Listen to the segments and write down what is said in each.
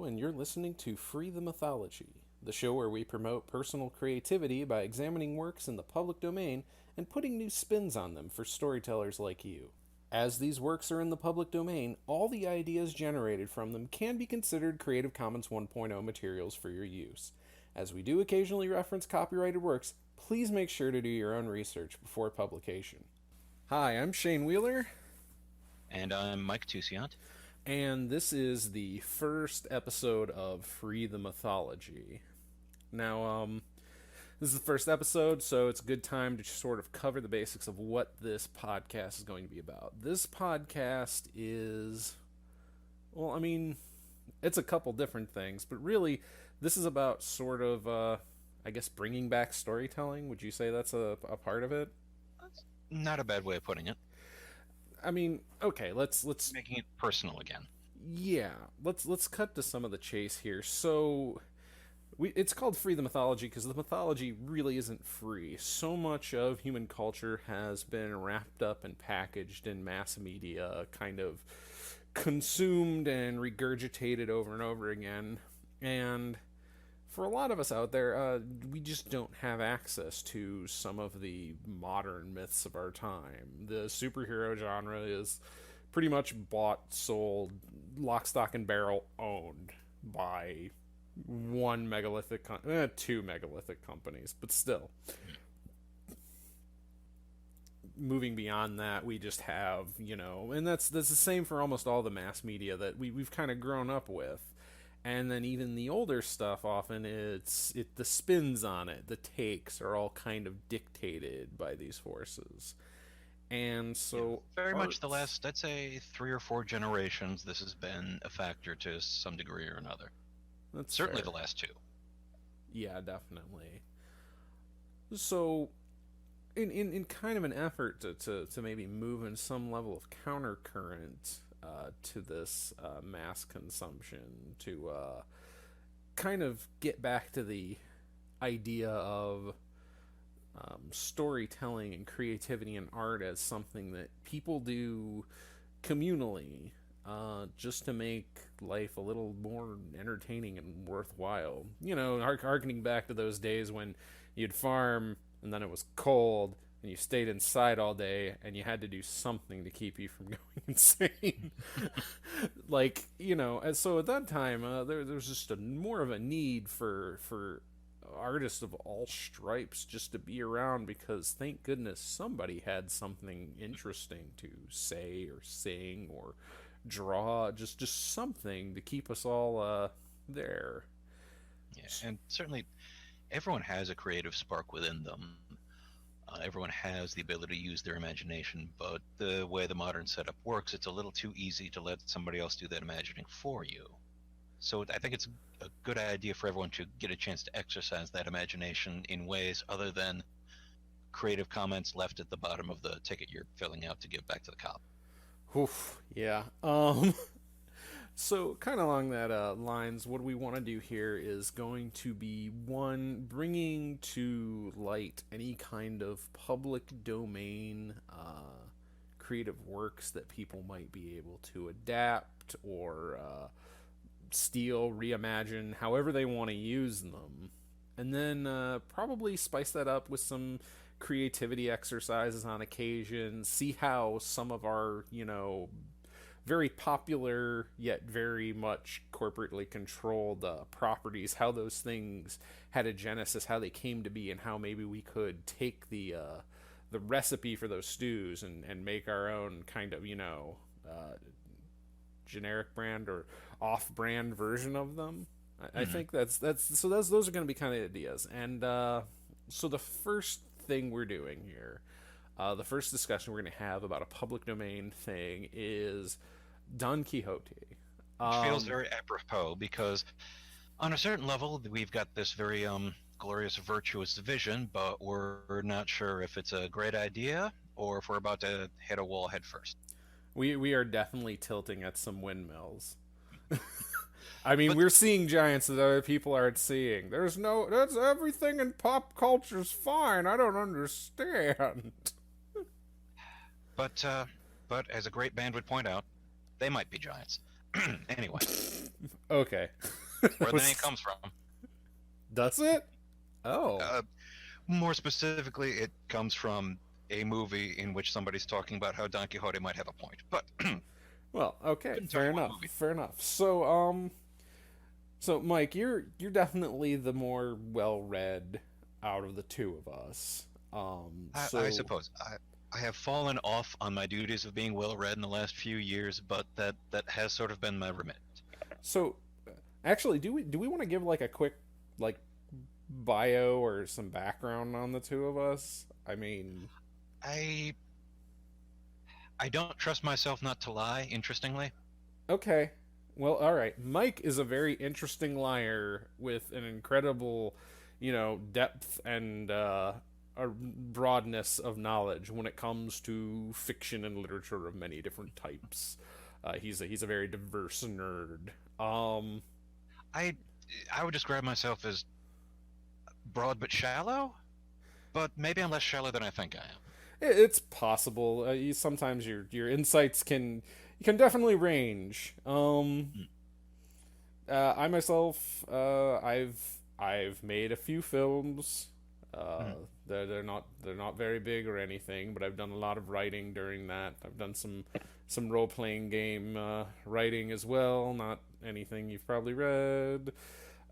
and you're listening to Free the Mythology, the show where we promote personal creativity by examining works in the public domain and putting new spins on them for storytellers like you. As these works are in the public domain, all the ideas generated from them can be considered Creative Commons 1.0 materials for your use. As we do occasionally reference copyrighted works, please make sure to do your own research before publication. Hi, I'm Shane Wheeler. And I'm Mike Tusiant. And this is the first episode of Free the Mythology. Now, this is the first episode, so it's a good time to sort of cover the basics of what this podcast is going to be about. This podcast is, well, I mean, it's a couple different things, but really, this is about sort of, I guess, bringing back storytelling. Would you say that's a part of it? That's not a bad way of putting it. I mean, okay, let's Making it personal again. Yeah, let's cut to some of the chase here. So, it's called Free the Mythology because the mythology really isn't free. So much of human culture has been wrapped up and packaged in mass media, kind of consumed and regurgitated over and over again. And for a lot of us out there, we just don't have access to some of the modern myths of our time. The superhero genre is pretty much bought, sold, lock, stock, and barrel owned by two megalithic companies, but still. Moving beyond that, we just have, and that's the same for almost all the mass media that we've kind of grown up with. And then even the older stuff, often the spins on it, the takes are all kind of dictated by these forces. And so very much the last, I'd say, 3 or 4 generations, this has been a factor to some degree or another. That's certainly fair. The last 2. Yeah, definitely. So, in kind of an effort to maybe move in some level of countercurrent to this mass consumption, to kind of get back to the idea of storytelling and creativity and art as something that people do communally, just to make life a little more entertaining and worthwhile. Harkening back to those days when you'd farm and then it was cold and you stayed inside all day and you had to do something to keep you from going insane. So at that time, there was just more of a need for artists of all stripes just to be around, because thank goodness somebody had something interesting to say or sing or draw, just something to keep us all there. Yeah, and certainly everyone has a creative spark within them. Everyone has the ability to use their imagination, but the way the modern setup works, it's a little too easy to let somebody else do that imagining for you. So I think it's a good idea for everyone to get a chance to exercise that imagination in ways other than creative comments left at the bottom of the ticket you're filling out to give back to the cop. Oof, yeah. So, kind of along that lines, what we want to do here is going to be, one, bringing to light any kind of public domain creative works that people might be able to adapt or steal, reimagine, however they want to use them. And then probably spice that up with some creativity exercises on occasion, see how some of our, very popular yet very much corporately controlled properties, how those things had a genesis, how they came to be, and how maybe we could take the recipe for those stews and make our own kind of generic brand or off-brand version of them. I think those are going to be kind of ideas. And so the first thing we're doing here, the first discussion we're going to have about a public domain thing is Don Quixote. Which feels very apropos because on a certain level we've got this very glorious, virtuous vision, but we're not sure if it's a great idea or if we're about to hit a wall head first. We are definitely tilting at some windmills. I mean, we're seeing giants that other people aren't seeing. That's everything in pop culture's fine. I don't understand. But as a great band would point out, they might be giants. Anyway. Okay. where the name comes from. Does it? Oh. Uh, More specifically, it comes from a movie in which somebody's talking about how Don Quixote might have a point, but Well, okay, couldn't tell fair you what enough. movie. Fair enough. So Mike, you're definitely the more well-read out of the two of us. I suppose I have fallen off on my duties of being well read in the last few years, but that has sort of been my remit. so actually, do we want to give like a quick like bio or some background on the two of us? I mean, I I don't trust myself not to lie. Interestingly, okay. Well, all right. Mike is a very interesting liar with an incredible, depth and a broadness of knowledge when it comes to fiction and literature of many different types. He's a very diverse nerd. I I would describe myself as broad but shallow, but maybe I'm less shallow than I think I am. It's possible. Sometimes your insights can definitely range. Mm, I myself, I've made a few films. Uh, mm. they're not very big or anything, but I've done a lot of writing during that. I've done some role playing game writing as well. Not anything you've probably read.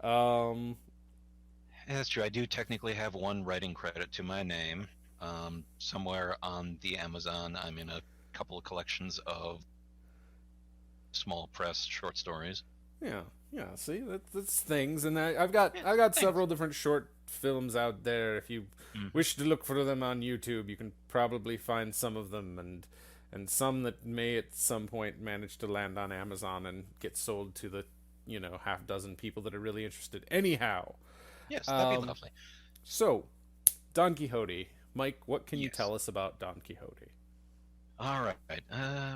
Um, Yeah, that's true. I do technically have one writing credit to my name. Somewhere on the Amazon, I'm in a couple of collections of small press short stories. yeah, yeah. See, that's things, and I've got Thanks. several different short films out there. If you Hmm. wish to look for them on YouTube, you can probably find some of them, and some that may at some point manage to land on Amazon and get sold to the half dozen people that are really interested. Anyhow, Yes, that'd be um, lovely. so Don Quixote, Mike, what can you Yes. tell us about Don Quixote? All right.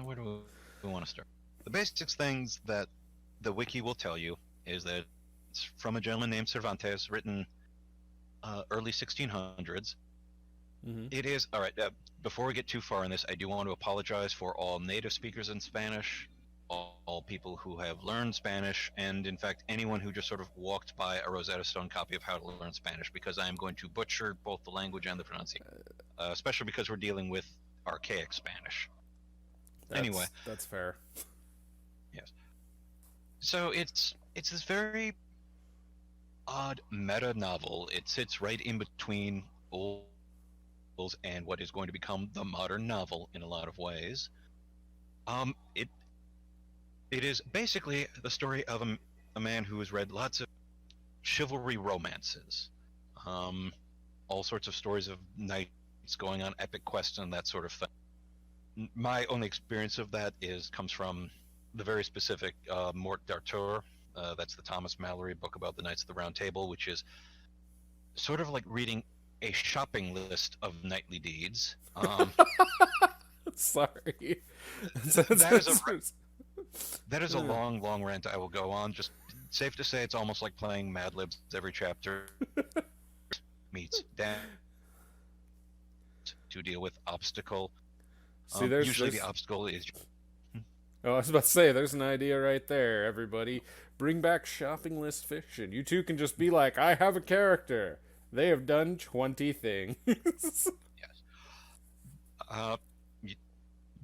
Where do we want to start? The basics things that the wiki will tell you is that it's from a gentleman named Cervantes, written early 1600s. Mm-hmm. It is all right. Before we get too far in this, I do want to apologize for all native speakers in Spanish, all people who have learned Spanish, and in fact anyone who just sort of walked by a Rosetta Stone copy of How to Learn Spanish, because I am going to butcher both the language and the pronunciation, especially because we're dealing with archaic Spanish. Anyway, That's fair. yes. So it's this very odd meta novel. It sits right in between old novels and what is going to become the modern novel in a lot of ways. It is basically the story of a man who has read lots of chivalry romances, um, all sorts of stories of knights going on epic quests and that sort of thing. My only experience of that is comes from the very specific Mort d'Arthur. That's the Thomas Mallory book about the Knights of the Round Table, which is sort of like reading a shopping list of knightly deeds. Sorry. That is a that is a long, long rant I will go on. Just safe to say, it's almost like playing Mad Libs. Every chapter meets Dan to deal with obstacle. See, Usually, the obstacle is Oh, I was about to say, there's an idea right there, everybody. Bring back shopping list fiction. You two can just be like, I have a character. They have done 20 things. yes. Uh,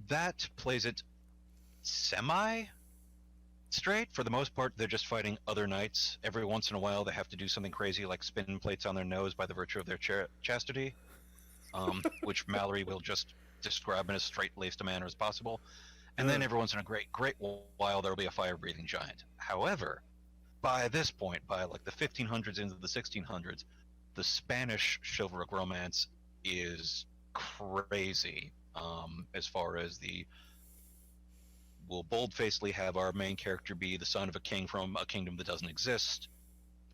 that plays it semi straight. For the most part, they're just fighting other knights. Every once in a while, they have to do something crazy like spin plates on their nose by the virtue of their chastity, which Mallory will just describe in as straight-laced a manner as possible. And then every once in a great while, there'll be a fire-breathing giant. However, by this point, by like the 1500s into the 1600s, the Spanish chivalric romance is crazy. As far as we'll bold-facedly have our main character be the son of a king from a kingdom that doesn't exist.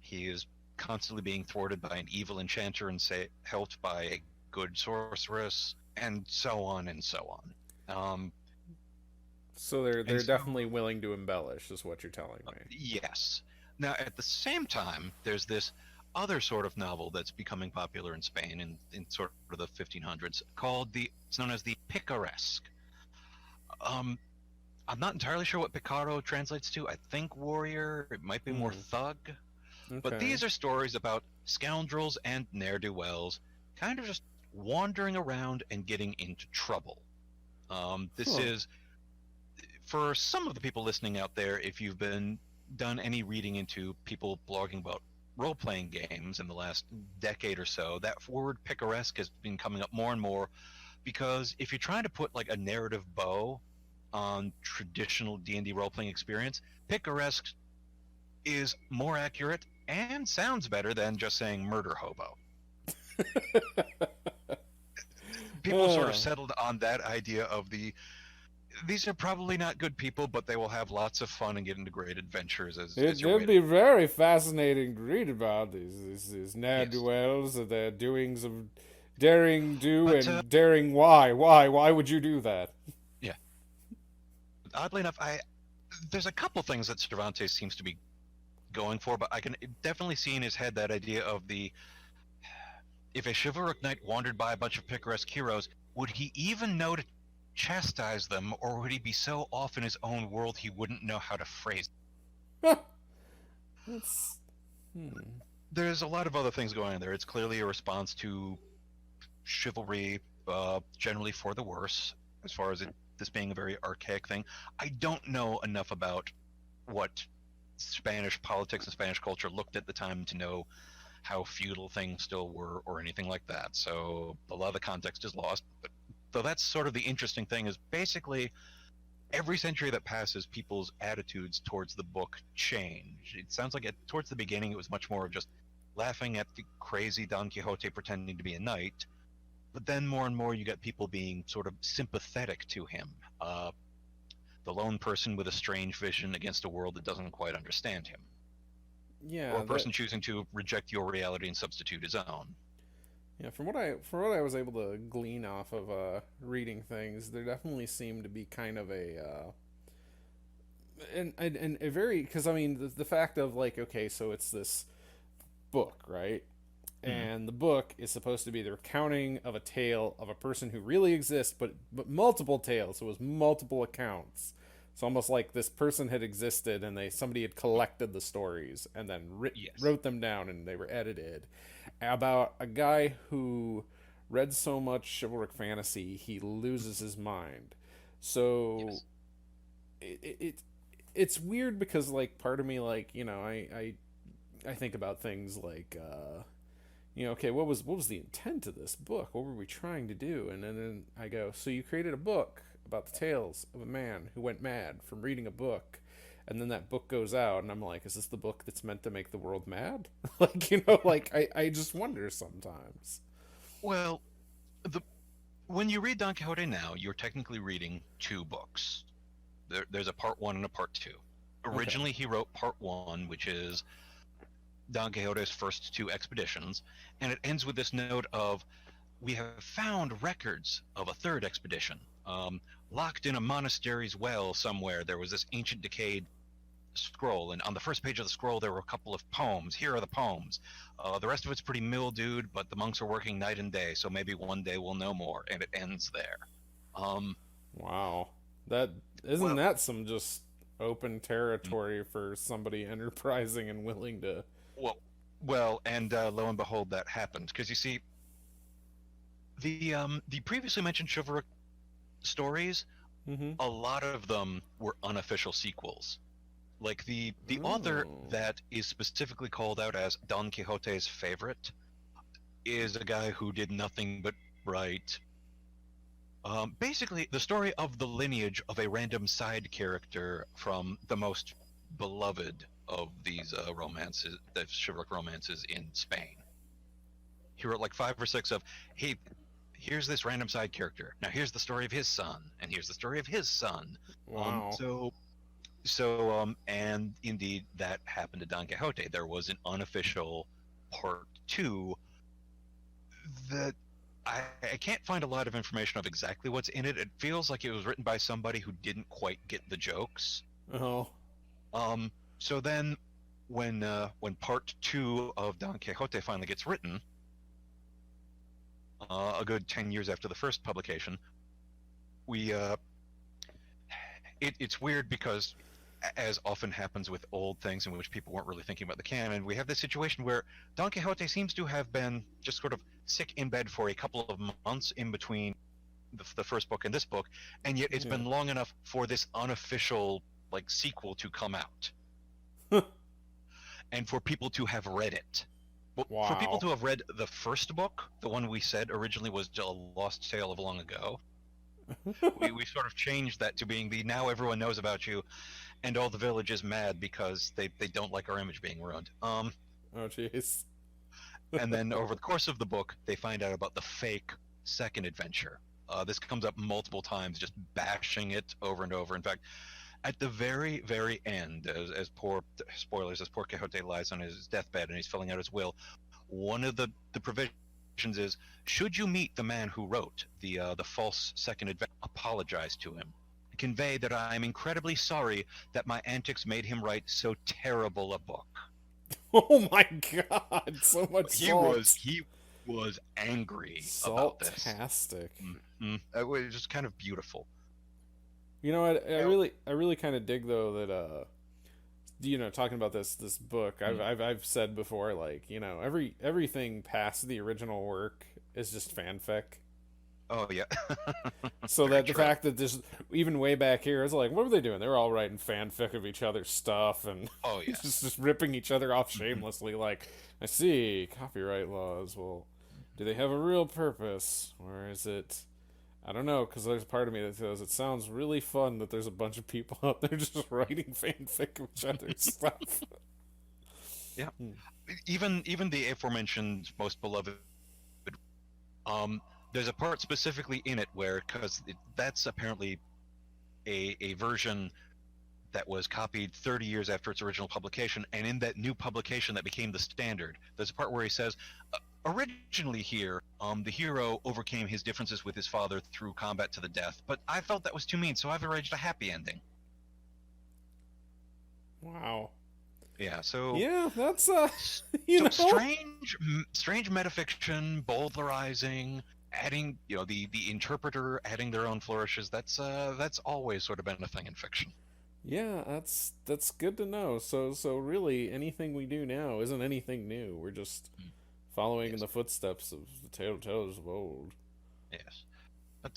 He is constantly being thwarted by an evil enchanter and helped by a good sorceress, and so on and so on. So they're And they're so, definitely willing to embellish, is what you're telling me. yes. Now, at the same time, there's this other sort of novel that's becoming popular in Spain in sort of the 1500s called it's known as the picaresque. Um, I'm not entirely sure what Picaro translates to. I think warrior. It might be more Hmm. thug. But Okay. these are stories about scoundrels and ne'er-do-wells kind of just wandering around and getting into trouble. This Huh. is, for some of the people listening out there, if you've been done any reading into people blogging about role-playing games in the last decade or so, that word picaresque has been coming up more and more because if you're trying to put like a narrative bow on traditional D&D role-playing experience, picaresque is more accurate and sounds better than just saying murder hobo. People sort of Oh. settled on that idea of these are probably not good people, but they will have lots of fun and get into great adventures as your It'd way to be very fascinating to read about these yes. ne'er-do-wells and their doings of daring do But and daring why. Why would you do that? yeah, oddly enough, I there's a couple things that Cervantes seems to be going for, but I can definitely see in his head that idea of the if a chivalric knight wandered by a bunch of picaresque heroes, would he even know to chastise them, or would he be so off in his own world he wouldn't know how to phrase it? That's hmm. There's a lot of other things going on there. It's clearly a response to chivalry, generally for the worse, as far as this being a very archaic thing. I don't know enough about what Spanish politics and Spanish culture looked at the time to know how feudal things still were or anything like that. So a lot of the context is lost. But so that's sort of the interesting thing is basically every century that passes, people's attitudes towards the book change. It sounds like towards the beginning it was much more of just laughing at the crazy Don Quixote pretending to be a knight. But then more and more you get people being sort of sympathetic to him. The lone person with a strange vision against a world that doesn't quite understand him, or Yeah, a that person choosing to reject your reality and substitute his own. yeah, from what I was able to glean off of reading things, there definitely seemed to be kind of a and a very because I mean the fact of like okay, so it's this book, right? Mm-hmm. And the book is supposed to be the recounting of a tale of a person who really exists, but multiple tales. So it was multiple accounts. It's almost like this person had existed, and somebody had collected the stories and then Yes. wrote them down, and they were edited about a guy who read so much chivalric fantasy he loses his mind. So Yes. it it's weird because like part of me like I think about things like okay, what was the intent of this book? What were we trying to do? And then I go, so you created a book about the tales of a man who went mad from reading a book, and then that book goes out, and I'm like, is this the book that's meant to make the world mad? Like like I just wonder sometimes. Well, the when you read Don Quixote now, you're technically reading two books. There's a part one and a part two. Okay. Originally, he wrote part one, which is Don Quixote's first two expeditions, and it ends with this note of we have found records of a third expedition. Locked in a monastery's well somewhere, there was this ancient decayed scroll, and on the first page of the scroll, there were a couple of poems. Here are the poems. The rest of it's pretty mildewed, but the monks are working night and day, so maybe one day we'll know more, and it ends there. Um, Wow. That isn't well, that some just open territory for somebody enterprising and willing to. well, well, and lo and behold, that happened. Because you see, the previously mentioned chivalric stories, Mm-hmm. a lot of them were unofficial sequels. Like the author Oh. that is specifically called out as Don Quixote's favorite is a guy who did nothing but write basically the story of the lineage of a random side character from the most beloved of these romances, the chivalric romances in Spain. He wrote like five or six of, hey, here's this random side character. Now here's the story of his son, and here's the story of his son. Um, Wow. so and indeed that happened to Don Quixote. There was an unofficial part two that I can't find a lot of information of exactly what's in it. It feels like it was written by somebody who didn't quite get the jokes. Oh. So then, when part two of Don Quixote finally gets written, a good 10 years after the first publication, we it's weird because, as often happens with old things in which people weren't really thinking about the canon, we have this situation where Don Quixote seems to have been just sort of sick in bed for a couple of months in between the first book and this book, and yet it's Yeah. been long enough for this unofficial like sequel to come out, and for people to have read it. Well, for people Wow. to have read the first book, the one we said originally was a lost tale of long ago, we sort of changed that to being the now everyone knows about you, and all the village is mad because they don't like our image being ruined. Oh, jeez. And then over the course of the book, they find out about the fake second adventure. This comes up multiple times, just bashing it over and over. In fact, at the very, very end, as poor spoilers, as poor Quixote lies on his deathbed and he's filling out his will, one of the provisions is: should you meet the man who wrote the false second adventure, apologize to him. Convey that I am incredibly sorry that my antics made him write so terrible a book. Oh my god, so much salt. He was angry about this. Saltastic. It was just kind of beautiful. You know what? I really kind of dig though that talking about this book, I've said before, like, everything past the original work is just fanfic. Oh yeah. So Very that the true. fact that this, even way back here, it's like, what were they doing? They were all writing fanfic of each other's stuff and Oh yeah. just ripping each other off shamelessly. Like, I see copyright laws. Well, do they have a real purpose, or is it? I don't know, because there's a part of me that says it sounds really fun that there's a bunch of people out there just writing fanfic of each other's stuff. Yeah. Even the aforementioned most beloved, there's a part specifically in it where, because that's apparently a version that was copied 30 years after its original publication, and in that new publication that became the standard, there's a part where he says, originally here, the hero overcame his differences with his father through combat to the death, but I felt that was too mean, so I've arranged a happy ending. Wow. Yeah, so Yeah, that's strange metafiction, bowdlerizing, adding, the interpreter adding their own flourishes. That's always sort of been a thing in fiction. Yeah, that's good to know. So really, anything we do now isn't anything new. We're just following in Yes. the footsteps of the tales of old. Yes, but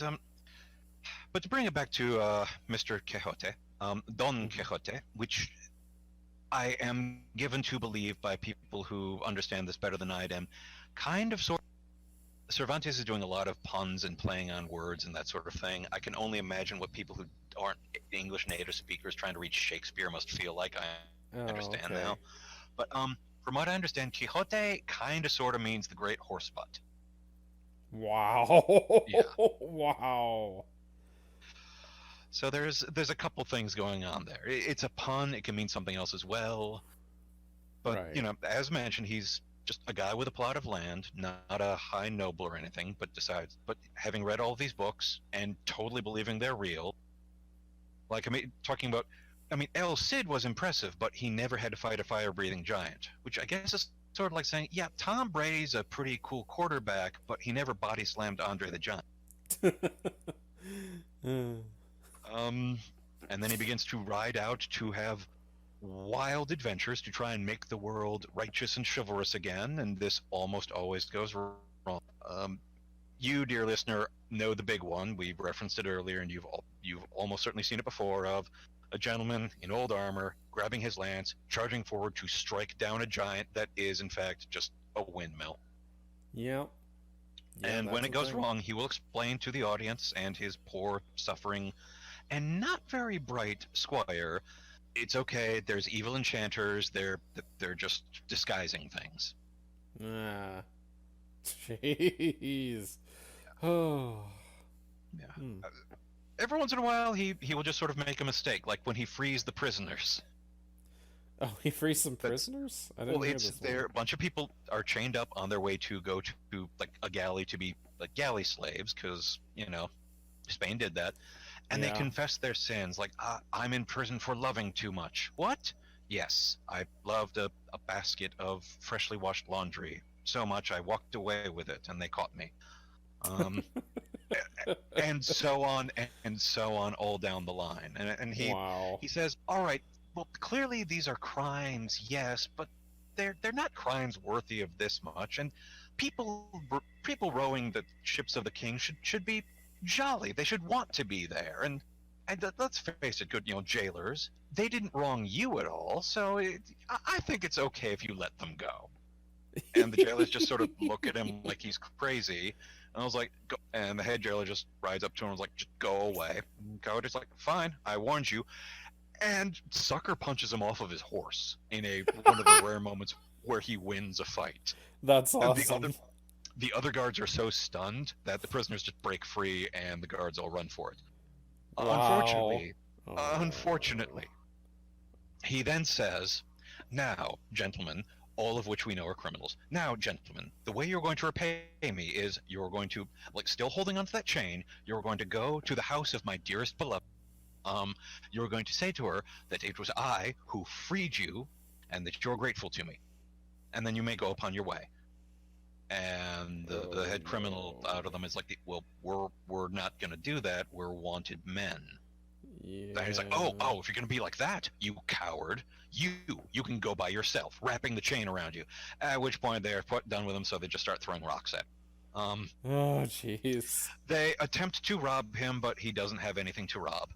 to bring it back to Mr. Quixote, Don Quixote, which I am given to believe by people who understand this better than I am, kind of sort. Cervantes is doing a lot of puns and playing on words and that sort of thing. I can only imagine what people who aren't English native speakers trying to read Shakespeare must feel like. I Oh, understand okay. now. But from what I understand, Quixote kind of sort of means the great horse butt. Wow. Yeah. Wow. So there's a couple things going on there. It's a pun. It can mean something else as well. But Right. as mentioned, he's just a guy with a plot of land, not a high noble or anything, but having read all these books and totally believing they're real. Like, El Cid was impressive, but he never had to fight a fire-breathing giant, which I guess is sort of like saying, yeah, Tom Brady's a pretty cool quarterback, but he never body slammed Andre the Giant. And then he begins to ride out to have wild adventures to try and make the world righteous and chivalrous again, and this almost always goes wrong. You, dear listener, know the big one. We referenced it earlier, and you've almost certainly seen it before, of a gentleman in old armor grabbing his lance, charging forward to strike down a giant that is, in fact, just a windmill. Yep. Yeah, And when that's it a goes thing. wrong, he will explain to the audience and his poor, suffering, and not very bright squire, it's okay. There's evil enchanters. They're just disguising things. Ah. Jeez. Oh. Yeah. Hmm. Every once in a while, he will just sort of make a mistake, like when he frees the prisoners. Oh, he frees some That's prisoners? I didn't well, hear it's this there. one. A bunch of people are chained up on their way to go to like a galley to be like galley slaves, because Spain did that, and they Yeah. confess their sins. Like, I'm in prison for loving too much. What? Yes, I loved a basket of freshly washed laundry so much I walked away with it, and they caught me. Um, and so on and so on all down the line. And Wow. he says, "All right, well, clearly these are crimes, yes, but they're not crimes worthy of this much. And people rowing the ships of the king should be jolly. They should want to be there. And let's face it, good jailers, they didn't wrong you at all. So I think it's okay if you let them go." And the jailers just sort of look at him like he's crazy. And I was like, go. And the head jailer just rides up to him and was like, "Just go away." And Coyote's like, "Fine, I warned you." And Sucker punches him off of his horse in one of the rare moments where he wins a fight. That's And awesome. the other guards are so stunned that the prisoners just break free and the guards all run for it. Wow. Unfortunately, Oh. unfortunately, he then says, "Now, gentlemen, all of which we know are criminals. Now, gentlemen, the way you're going to repay me is you're going to, like, still holding onto that chain, you're going to go to the house of my dearest beloved. You're going to say to her that it was I who freed you and that you're grateful to me. And then you may go upon your way." And the Oh head criminal no. out of them is like, "Well, we're not going to do that. We're wanted men." And he's like, "Oh, Yeah. oh, if you're going to be like that, you coward, you can go by yourself, wrapping the chain around you." At which point they're done with him, so they just start throwing rocks at him. Oh jeez. They attempt to rob him, but he doesn't have anything to rob.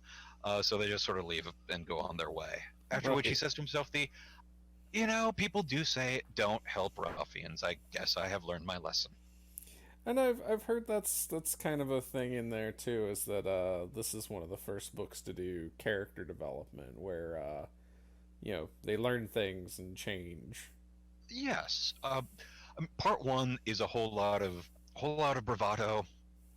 So they just sort of leave and go on their way. After which he Right. says to himself, people do say don't help ruffians. I guess I have learned my lesson." And I've heard that's kind of a thing in there too, is that this is one of the first books to do character development where they learn things and change. Yes. Part one is a whole lot of bravado,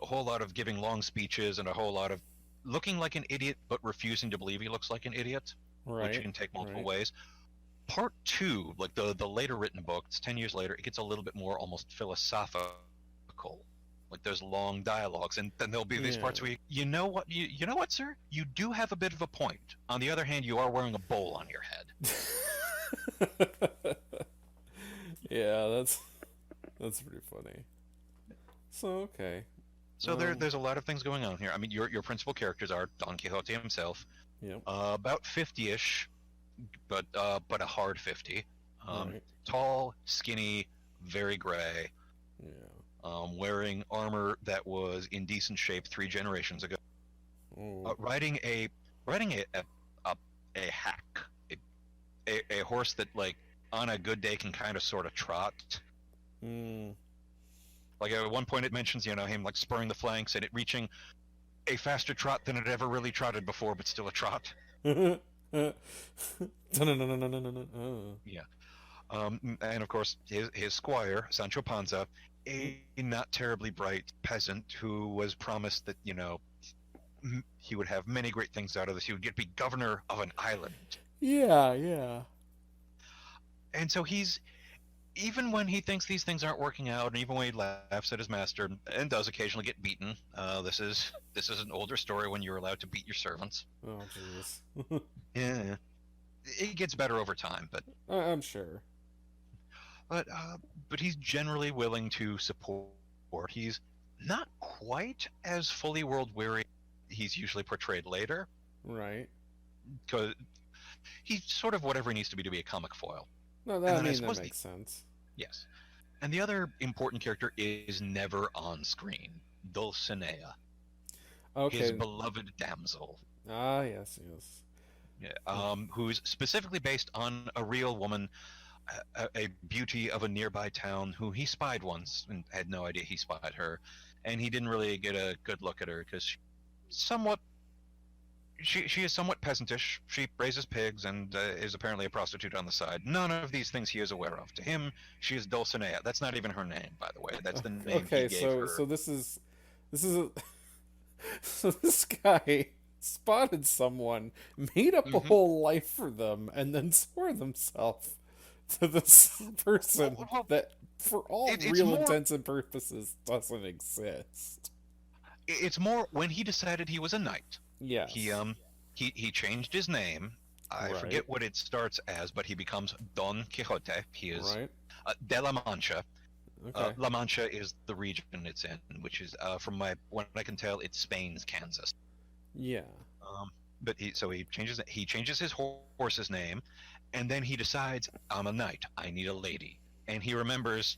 a whole lot of giving long speeches, and a whole lot of looking like an idiot but refusing to believe he looks like an idiot, which Right. can take multiple Right. ways. Part two, like the later written book, it's 10 years later, it gets a little bit more almost philosophical. Like there's long dialogues, and then there'll be these Yeah. parts where you know what, sir, you do have a bit of a point. On the other hand, you are wearing a bowl on your head. Yeah, that's pretty funny. So okay. So Um there's a lot of things going on here. I mean, your principal characters are Don Quixote himself, yep. about 50ish, but a hard 50. Um, Right. Tall, skinny, very gray, Yeah. wearing armor that was in decent shape 3 generations ago. Oh. Riding a hack, a horse that, like, on a good day can kind of sort of trot. Mm. Like at one point it mentions him like spurring the flanks and it reaching a faster trot than it ever really trotted before, but still a trot. Dun-dun-dun-dun-dun-dun-dun. Yeah. And of course his squire Sancho Panza, Oh. a not terribly bright peasant who was promised that he would have many great things out of this. He would get to be governor of an island, Yeah, yeah. and so he's even when he thinks these things aren't working out, and even when he laughs at his master and does occasionally get beaten. This is an older story when you're allowed to beat your servants. Oh jeez. Yeah, it gets better over time, but I'm sure. but uh, but he's generally willing to support. He's not quite as fully world weary. He's usually portrayed later Right. because he's sort of whatever he needs to be a comic foil. No, And that I then I mean that suppose makes sense. yes, and the other important character is never on screen, Dulcinea, his Okay. beloved damsel. Ah, yes, yes. Yeah, who's specifically based on a real woman, a beauty of a nearby town who he spied once and had no idea he spied her, and he didn't really get a good look at her because somewhat she is somewhat peasantish. She raises pigs and is apparently a prostitute on the side. None of these things he is aware of. To him, she is Dulcinea. That's not even her name, by the way. That's the name he Okay, gave so her. this is a so this guy spotted someone, made up a Hmm. whole life for them, and then swore himself to this person Well, that, for all it's real more intents and purposes, doesn't exist. it's more when he decided he was a knight. He Yes. he changed his name. I Right. forget what it starts as, but he becomes Don Quixote. He is Right. De la Mancha, Okay. La Mancha is the region it's in, which is, from what I can tell, it's Spain's Kansas. Yeah. Um, but he changes his horse's name, and then he decides, I'm a knight. I need a lady. And he remembers,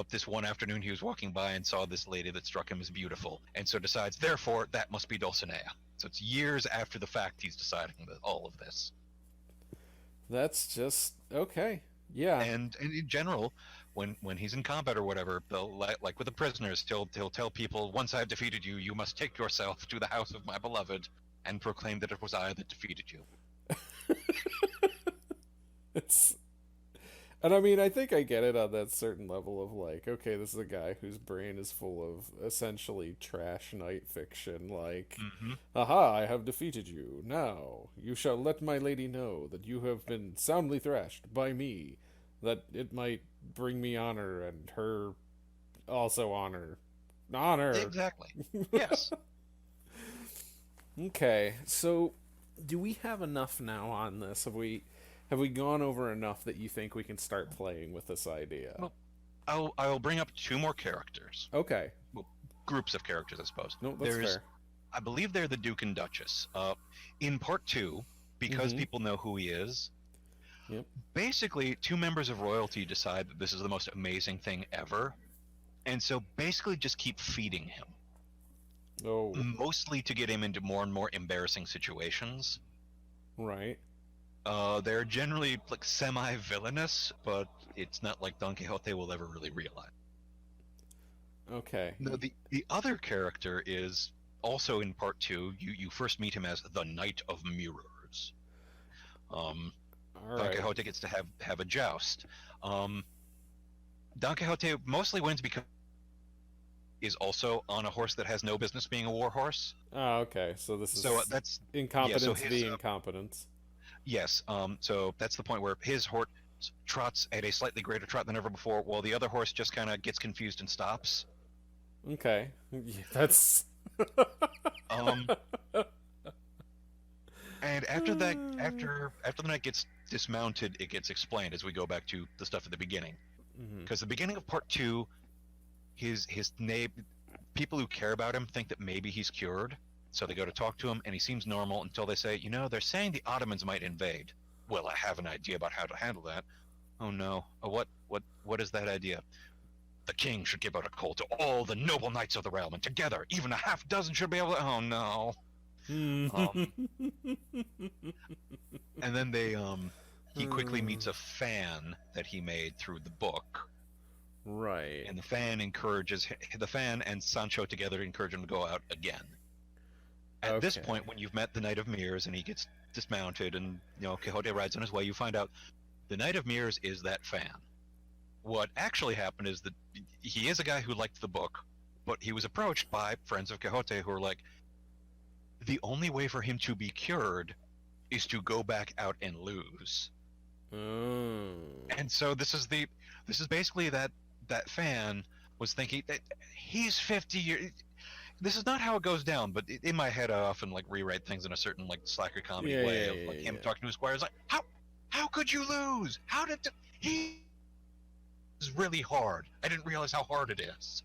this one afternoon he was walking by and saw this lady that struck him as beautiful, and so decides, therefore, that must be Dulcinea. So it's years after the fact he's deciding all of this. That's just okay. Yeah. And in general, when he's in combat or whatever, they'll like with the prisoners, he'll tell people, once I've defeated you, you must take yourself to the house of my beloved and proclaim that it was I that defeated you. It's and I mean, I think I get it on that certain level of like, okay, this is a guy whose brain is full of essentially trash night fiction, like, Hmm. aha, I have defeated you. Now, you shall let my lady know that you have been soundly thrashed by me, that it might bring me honor and her also honor. Honor! Exactly. Yes. Okay, so do we have enough now on this? Have we gone over enough that you think we can start playing with this idea? Well, I'll bring up two more characters. Okay. Well, groups of characters, I suppose. No, that's fair. I believe they're the Duke and Duchess. In part two, because Mm-hmm. people know who he is, Yep. basically two members of royalty decide that this is the most amazing thing ever, and so basically just keep feeding him, Oh, mostly to get him into more and more embarrassing situations. right. They're generally like semi-villainous, but it's not like Don Quixote will ever really realize. Okay. No, the other character is also in part two. You first meet him as the Knight of Mirrors. All Don right. Quixote gets to have a joust. Um, Don Quixote mostly wins because is also on a horse that has no business being a war horse. Oh, okay. So this is So that's so incompetence his v incompetence. yes. So that's the point where his horse trots at a slightly greater trot than ever before, while the other horse just kind of gets confused and stops. Okay. Yeah, that's Um, and after that, after the knight gets dismounted, it gets explained as we go back to the stuff at the beginning. Mhm. Because the beginning of part two, his name, people who care about him think that maybe he's cured, so they go to talk to him, and he seems normal until they say, they're saying the Ottomans might invade. Well, I have an idea about how to handle that. Oh no, what is that idea? The king should give out a call to all the noble knights of the realm, and together, even a half dozen should be able to. Oh no. Um, and then he quickly meets a fan that he made through the book, Right. and the fan and Sancho together encourage him to go out again. At this Okay. point, when you've met the Knight of Mirrors and he gets dismounted, and Quixote rides on his way, you find out the Knight of Mirrors is that fan. What actually happened is that he is a guy who liked the book, but he was approached by friends of Quixote who were like, the only way for him to be cured is to go back out and lose. Oh. And so this is basically that fan was thinking that he's 50 years. This is not how it goes down, but in my head, I often like rewrite things in a certain like slacker comedy Yeah, way yeah, of yeah, like him yeah. talking to his squires, like how could you lose? He is really hard. I didn't realize how hard it is.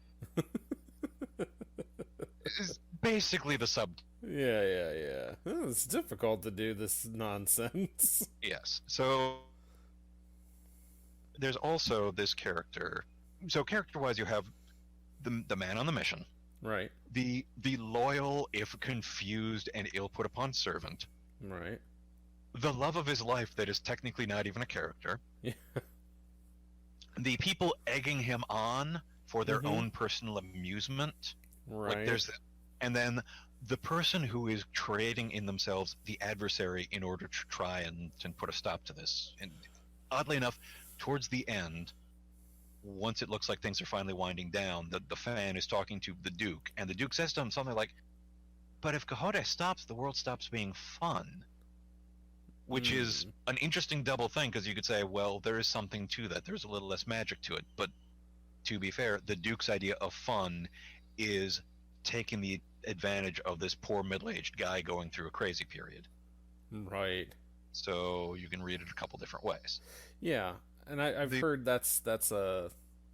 Is basically the sub. Yeah, yeah, yeah. Oh, it's difficult to do this nonsense. Yes. So there's also this character. So character-wise, you have the man on the mission, Right. the loyal, if confused and ill put upon servant, Right. the love of his life that is technically not even a character, Yeah. the people egging him on for their Mhm. own personal amusement. Like Right. there's, and then the person who is creating in themselves the adversary in order to try and put a stop to this. And oddly enough, towards the end, once it looks like things are finally winding down, the fan is talking to the Duke, and the Duke says to him something like, "But if Quixote stops, the world stops being fun." Which is an interesting double thing, because you could say, well, there is something to that. There's a little less magic to it. But to be fair, the Duke's idea of fun is taking the advantage of this poor middle-aged guy going through a crazy period. Right. So you can read it a couple different ways. Yeah, and I've The- heard that's a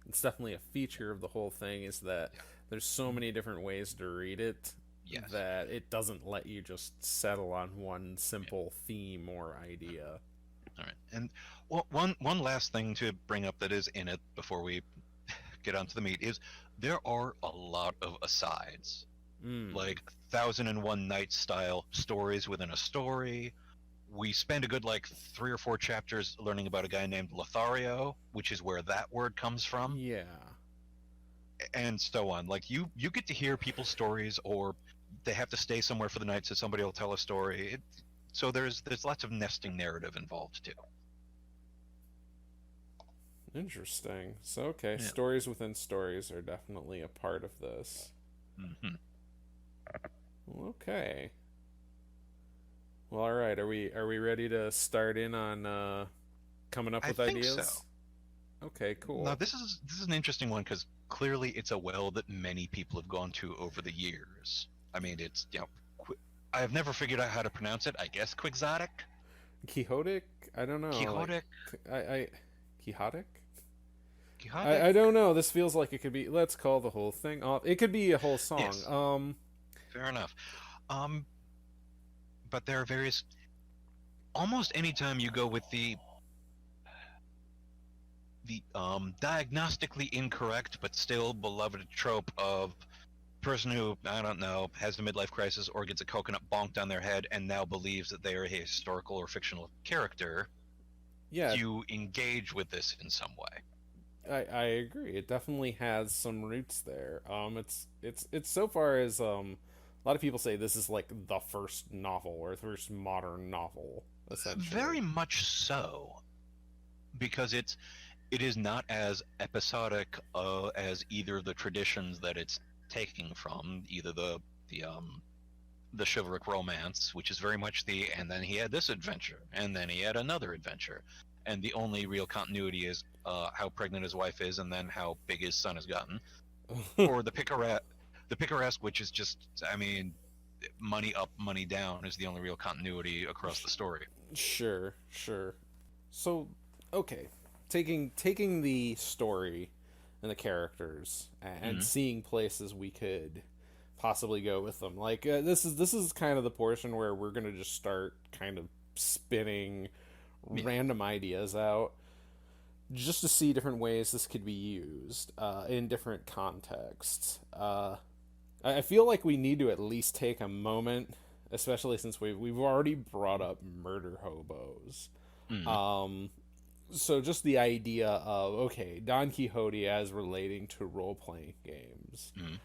It's definitely a feature of the whole thing is that Yeah. there's so many different ways to read it Yes. that it doesn't let you just settle on one Yeah. simple theme or idea. All right. And one last thing to bring up that is in it before we get onto the meat is there are a lot of asides, Mm. like Thousand and One Nights style stories within a story. We spend a good like 3 or 4 chapters learning about a guy named Lothario, which is where that word comes from, Yeah. and so on. Like you get to hear people's stories, or they have to stay somewhere for the night, so somebody will tell a story. So there's lots of nesting narrative involved too. Interesting. So, okay, Yeah. stories within stories are definitely a part of this. Hmm. Okay. Well, all right. Are we ready to start in on coming up I with think so. ideas? Okay, Now cool. this is an interesting one because clearly it's a well that many people have gone to over the years. I mean, it's I have never figured out how to pronounce it. I guess Quixotic, Quixotic? I don't know. Like, Quixotic, I Quixotic? Quixotic. I don't know. This feels like it could be. Let's call the whole thing off. It could be a whole song. Yes, fair enough. Um, but there are various. Almost any time you go with the diagnostically incorrect but still beloved trope of person who, I don't know, has a midlife crisis or gets a coconut bonked on their head and now believes that they are a historical or fictional character, Yeah, you engage with this in some way. I agree. It definitely has some roots there. It's so far as a lot of people say this is like the first novel or the first modern novel, essentially. Very much so, because it is not as episodic as either the traditions that it's taking from, either the chivalric romance, which is very much and then he had this adventure, and then he had another adventure, and the only real continuity is how pregnant his wife is, and then how big his son has gotten, or the picaresque, which is just, I mean, money up, money down is the only real continuity across the story. Sure, sure. So, okay, taking the story and the characters and Mm-hmm. seeing places we could possibly go with them. Like this is kind of the portion where we're gonna just start kind of spinning Yeah. random ideas out just to see different ways this could be used in different contexts. I feel like we need to at least take a moment, especially since we've already brought up murder hobos. Mm-hmm. Um, so just the idea of okay, Don Quixote as relating to role playing games. Mm-hmm.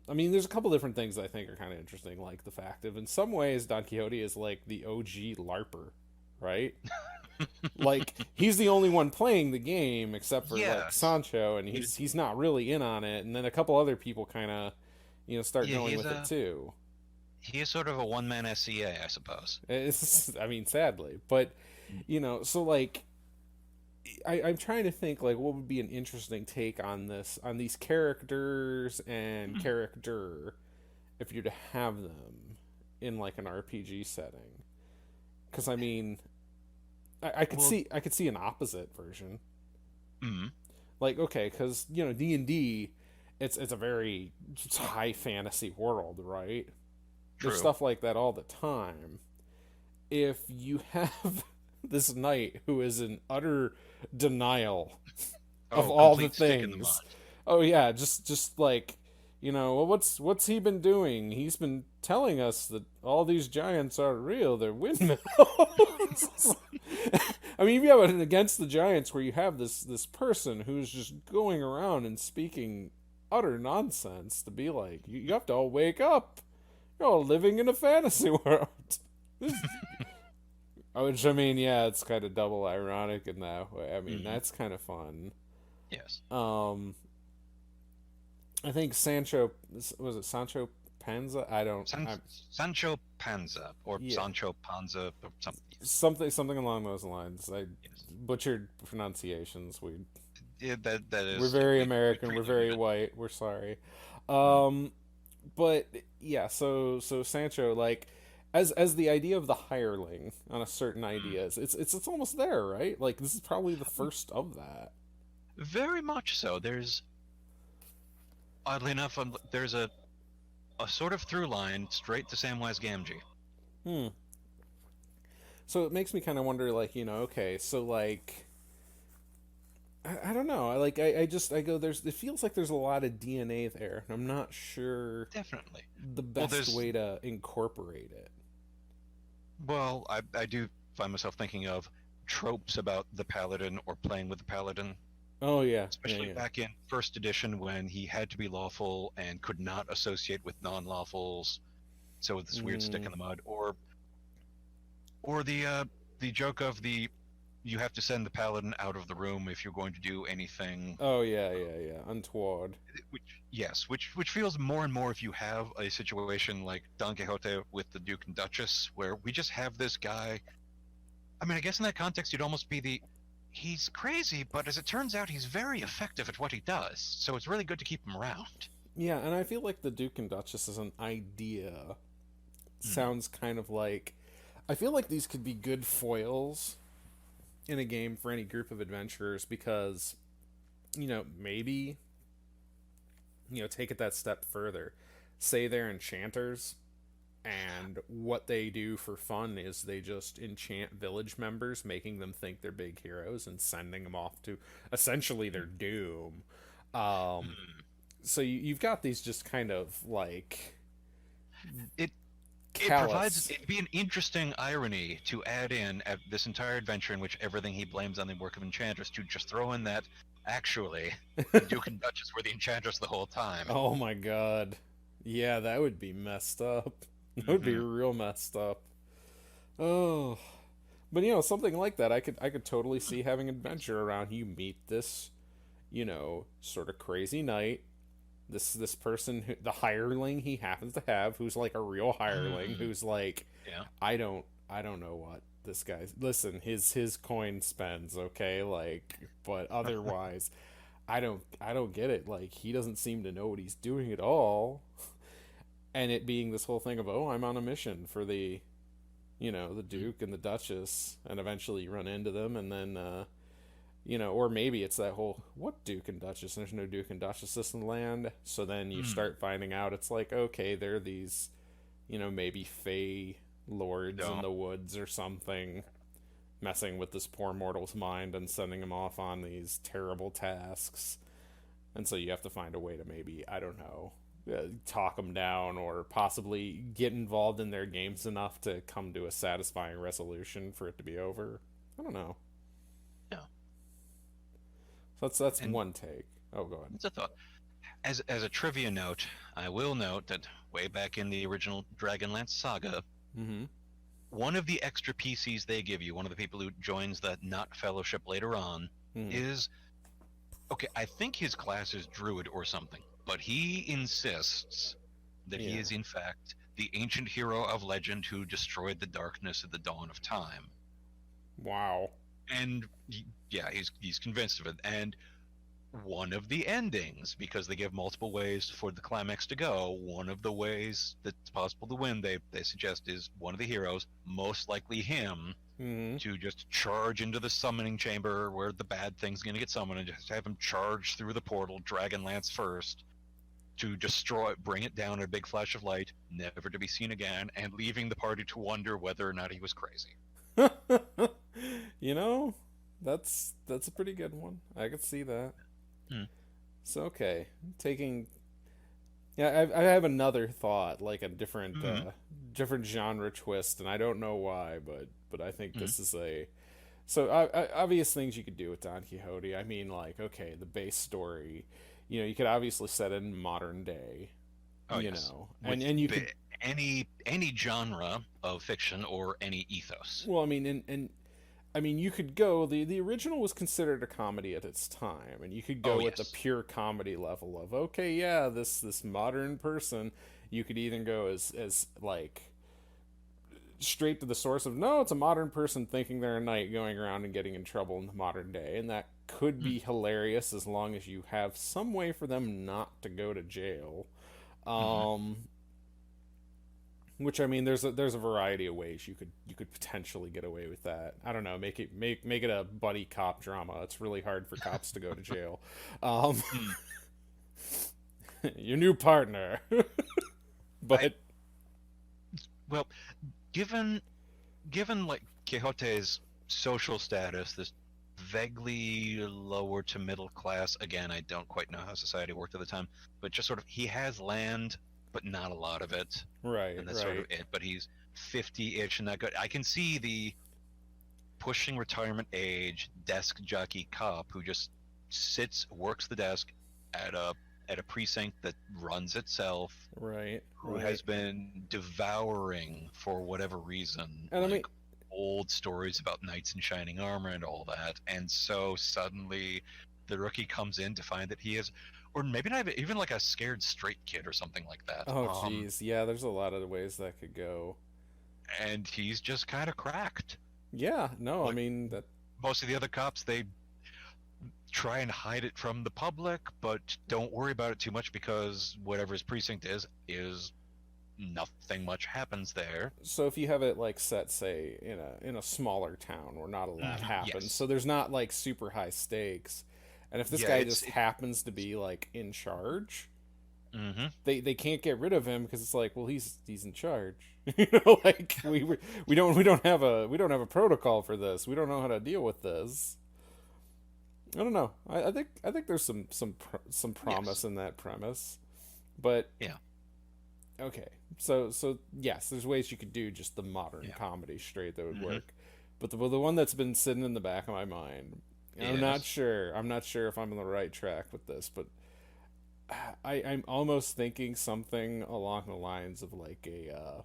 I mean, there's a couple different things I think are kind of interesting, like the fact of in some ways Don Quixote is like the OG LARPer, right? Like he's the only one playing the game except for like Yes. Sancho, and He, he's not really in on it. And then a couple other people kind of start yeah, going with it too. he is sort of a one man SCA, I suppose. I mean, sadly, but so like I'm trying to think like what would be an interesting take on this on these characters and Hmm. character if you're to have them in like an RPG setting. Because I mean, I could Well, see an opposite version. mm, Like okay, because D&D, it's a very high fantasy world, right? There's true. stuff like that all the time. If you have this knight who is in utter denial of Oh, all the complete stick in the mud. things. Oh yeah, just like well, what's he been doing? He's been telling us that all these giants are real. They're windmills. I mean, if you have it against the giants, where you have this person who's just going around and speaking utter nonsense, to be like, you have to all wake up. You're all living in a fantasy world. Which I mean, yeah, it's kind of double ironic in that way. I mean, Mm, that's kind of fun. yes. Um, I think Sancho was it Sancho Panza? I don't. San, Sancho Panza, or Yeah, Sancho Panza, or something. Yes. something along those lines. I Yes. butchered pronunciations. Yeah, that We're is. very We American. We're presumed very it. white. We're sorry. Mm, Um, but yeah, so Sancho like as the idea of the hireling on a certain mm. idea it's almost there, right? Like this is probably the first of that. Very much so. There's oddly enough, there's a sort of through line straight to Samwise Gamgee. Hmm. So it makes me kind of wonder, like, okay, so like, I don't know. I just I go there's it feels like there's a lot of DNA there, and I'm not sure Definitely. the Well, best there's way to incorporate it. well, I do find myself thinking of tropes about the paladin or playing with the paladin, Oh yeah, yeah, especially yeah. back in first edition when he had to be lawful and could not associate with non-lawfuls. So with this weird stick Mm. in the mud, or the joke of the you have to send the paladin out of the room if you're going to do anything. Oh yeah, yeah, yeah. Untoward. Which yes, which feels more and more if you have a situation like Don Quixote with the Duke and Duchess, where we just have this guy. I mean, I guess in that context, you'd almost be he's crazy, but as it turns out, he's very effective at what he does. So it's really good to keep him around. Yeah, and I feel like the Duke and Duchess as an idea Hmm. sounds kind of like I feel like these could be good foils in a game for any group of adventurers because maybe take it that step further. Say they're enchanters, and what they do for fun is they just enchant village members, making them think they're big heroes and sending them off to essentially their doom. Um, Hmm. so you've got these just kind of like It it provides callous. it'd be an interesting irony to add in at this entire adventure in which everything he blames on the work of Enchantress to just throw in that actually the Duke and Duchess were the Enchantress the whole time. Oh my god. Yeah, that would be messed up. That would be Hmm. real messed up. Oh. But something like that I could totally see having adventure around. You meet this, sort of crazy knight. This person the hireling he happens to have who's like a real hireling Mm. who's like Yeah. I don't know what this guy's listen, his coin spends, okay? Like but otherwise I don't get it. Like he doesn't seem to know what he's doing at all. And it being this whole thing of, oh, I'm on a mission for the Duke and the Duchess, and eventually you run into them, and then, or maybe it's that whole, what Duke and Duchess? There's no Duke and Duchesses in the land. So then you Mm. start finding out it's like, okay, they're these, maybe Fey lords in Yeah. the woods or something, messing with this poor mortal's mind and sending him off on these terrible tasks. And so you have to find a way to maybe, I don't know, talk them down or possibly get involved in their games enough to come to a satisfying resolution for it to be over. I don't know. Yeah. So that's And one take. Oh, go ahead. it's a thought. As a trivia note, I will note that way back in the original Dragonlance saga, Mm-hmm. one of the extra PCs they give you, one of the people who joins the Not Fellowship later on, Mm-hmm. is okay. I think his class is Druid or something, but he insists that he Yeah. is in fact the ancient hero of legend who destroyed the darkness at the dawn of time. Wow. And yeah, he's convinced of it. And one of the endings, because they give multiple ways for the climax to go, one of the ways that's possible to win, they suggest, is one of the heroes, most likely him, Mm-hmm. to just charge into the summoning chamber where the bad thing's going to get summoned, and just have him charge through the portal, Dragonlance first, to destroy it, bring it down in a big flash of light, never to be seen again, and leaving the party to wonder whether or not he was crazy. you know, that's a pretty good one. I could see that. Hmm. So okay, taking yeah, I have another thought, like a different Mm-hmm. different genre twist, and I don't know why, but I think Mm-hmm. this is a so obvious things you could do with Don Quixote. I mean, like okay, the base story, you could obviously set it in modern day, Oh yes, and with you could any genre of fiction or any ethos. well, I mean, and I mean, you could go the original was considered a comedy at its time, and you could Oh go with the yes. pure comedy level of okay, yeah, this modern person. You could even go as like straight to the source of no, it's a modern person thinking they're a knight going around and getting in trouble in the modern day, and that could Mm. be hilarious as long as you have some way for them not to go to jail. Mm-hmm. Um, Which I mean, there's a variety of ways you could potentially get away with that. I don't know, make it a buddy cop drama. It's really hard for cops to go to jail. Um, Hmm. your new partner, I but well, given given like Quixote's social status, this vaguely lower to middle class. Again, I don't quite know how society worked at the time, but just sort of he has land, but not a lot of it, right, and that's sort of right, it. But he's 50-ish and that good. I can see the pushing retirement age desk jockey cop who just sits, works the desk at a precinct that runs itself, right, who right. has been devouring for whatever reason, And I mean, like old stories about knights in shining armor and all that. And so suddenly the rookie comes in to find that he is, or maybe not even like a scared straight kid or something like that. oh geez, yeah. There's a lot of ways that could go. And he's just kind of cracked. Yeah, no, I Like mean that. most of the other cops, they try and hide it from the public, but don't worry about it too much because whatever his precinct is nothing much happens there. So if you have it like set, say in a smaller town where not a lot happens, Yes. so there's not like super high stakes, and if this Yeah, guy just happens to be like in charge, mm-hmm. they can't get rid of him because it's like, well, he's in charge. Like we don't have a protocol for this. We don't know how to deal with this. I don't know. I think there's some promise Yes. in that premise, but Yeah. okay. So yes, there's ways you could do just the modern Yeah. comedy straight that would Mm-hmm. work, but the one that's been sitting in the back of my mind, and Yes. I'm not sure if I'm on the right track with this, but I'm almost thinking something along the lines of like a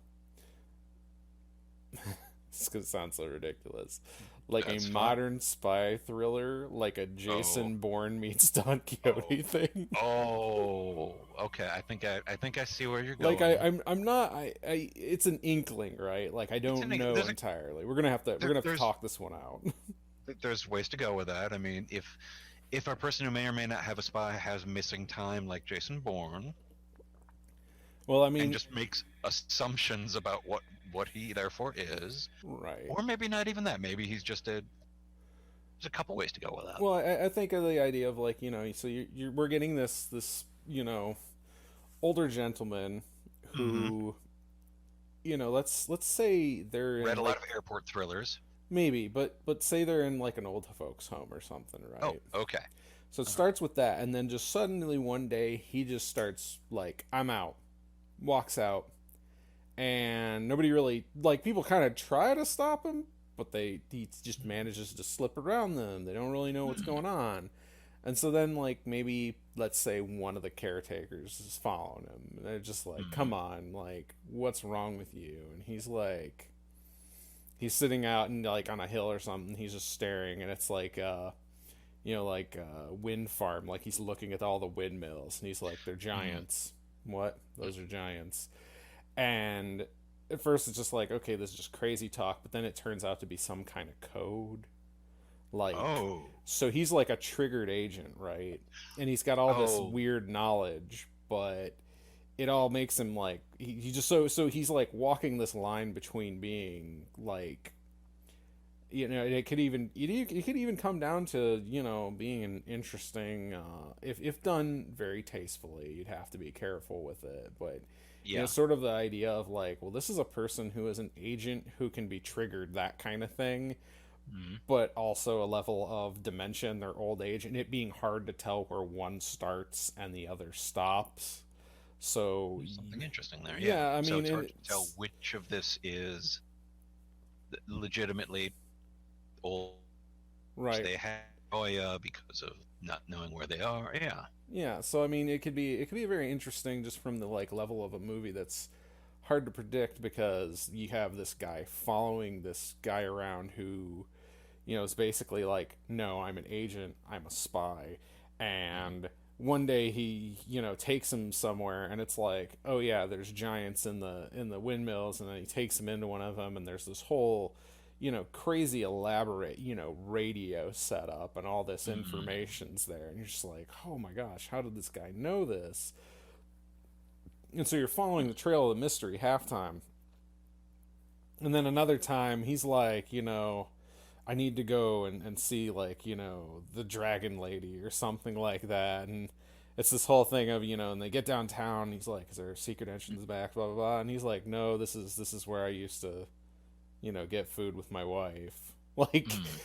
it's gonna sound so ridiculous. Like a That's fine. modern spy thriller, like a Oh. Jason Bourne meets Don Oh. Quixote thing. Oh. Okay. I think I see where you're Like going. I'm not I it's an inkling, right? Like I It's don't an know there's entirely. We're there, gonna have to there's talk this one out. there's ways to go with that. I mean, if a person who may or may not have a spy has missing time like Jason Bourne Well, I and mean, just makes assumptions about what he therefore is, right. or maybe not even that. Maybe he's just a there's a couple ways to go with that. Well, I think of the idea of like, so we're getting this older gentleman Mm-hmm. who, let's say they're Read in a lot like of airport thrillers. maybe, but say they're in like an old folks home or something, Oh, right? okay. So it Uh-huh. starts with that, and then just suddenly one day he just starts like, I'm out, walks out, and nobody really like people kind of try to stop him, but he just manages to slip around them. They don't really know what's Hmm. going on. And so then like maybe let's say one of the caretakers is following him. And they're just like, Hmm. "Come on, like what's wrong with you?" And he's like he's sitting out and like on a hill or something. He's just staring and it's like like a wind farm, like he's looking at all the windmills and he's like, "They're Hmm. giants." What? Those are giants. And at first it's just like, okay, this is just crazy talk, but then it turns out to be some kind of code. Like, Oh. so he's like a triggered agent, right? And he's got all this Oh. weird knowledge, but it all makes him like he just so he's like walking this line between being like it could even come down to being an interesting if done very tastefully. You'd have to be careful with it, but Yeah. sort of the idea of like, well, this is a person who is an agent who can be triggered, that kind of thing, Hmm. but also a level of dementia in their old age, and it being hard to tell where one starts and the other stops. So There's something interesting there. Yeah. yeah, I So mean, it's and hard to tell which of this is legitimately old. right. They have Goya because of not knowing where they are. Yeah. Yeah, so I mean, it could be very interesting just from the like level of a movie that's hard to predict because you have this guy following this guy around who, is basically like, no, I'm an agent, I'm a spy, and one day he, takes him somewhere and it's like, oh yeah, there's giants in the windmills, and then he takes him into one of them and there's this whole crazy elaborate, radio setup and all this Mm-hmm. information's there. And you're just like, oh my gosh, how did this guy know this? And so you're following the trail of the mystery halftime. And then another time, he's like, I need to go and see, like, the dragon lady or something like that. And it's this whole thing of, and they get downtown, and he's like, is there a secret entrance back, blah, blah, blah. And he's like, no, this is where I used to, get food with my wife. Like, Mm.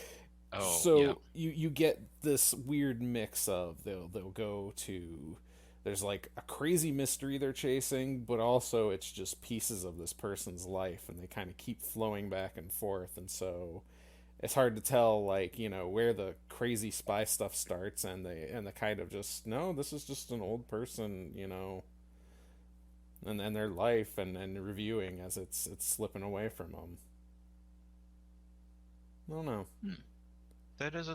Oh, yeah. so you get this weird mix of they'll go to there's like a crazy mystery they're chasing, but also it's just pieces of this person's life, and they kind of keep flowing back and forth, and so it's hard to tell, like, where the crazy spy stuff starts, and the kind of just, no, this is just an old person, and their life, and reviewing as it's slipping away from them. I don't know. Hmm. That is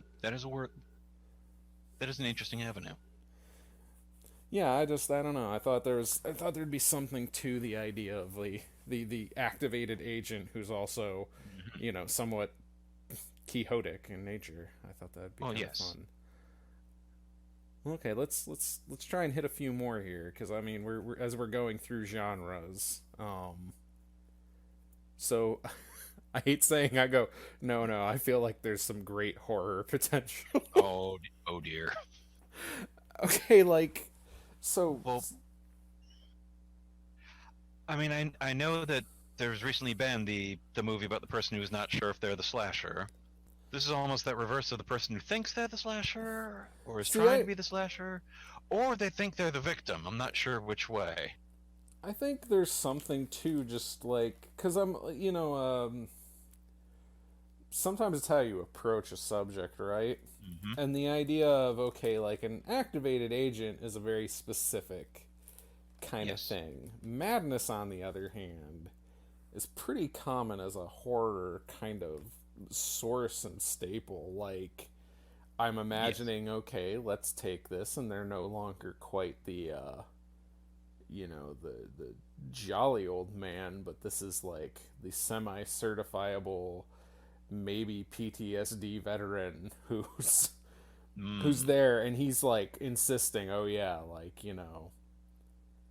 a word. That is an interesting avenue. Yeah, I don't know. I thought there'd be something to the idea of the activated agent who's also, Hmm. somewhat quixotic in nature. I thought that'd be Oh, kind of yes. fun. Okay, let's try and hit a few more here, because I mean we're as we're going through genres. So I hate saying, I go, no, I feel like there's some great horror potential. Oh dear. Okay, like, so Well, I mean, I know that there's recently been the movie about the person who's not sure if they're the slasher. This is almost that reverse of the person who thinks they're the slasher, or is see, trying I to be the slasher, or they think they're the victim. I'm not sure which way. I think there's something to just like, because sometimes it's how you approach a subject, right? Hmm. And the idea of, okay, like an activated agent is a very specific kind of Yes. thing. Madness, on the other hand, is pretty common as a horror kind of source and staple. Like, I'm Yes. imagining, okay, let's take this, and they're no longer quite the jolly old man, but this is like the semi-certifiable, maybe PTSD veteran who's Mm. there, and he's like insisting, oh yeah, like,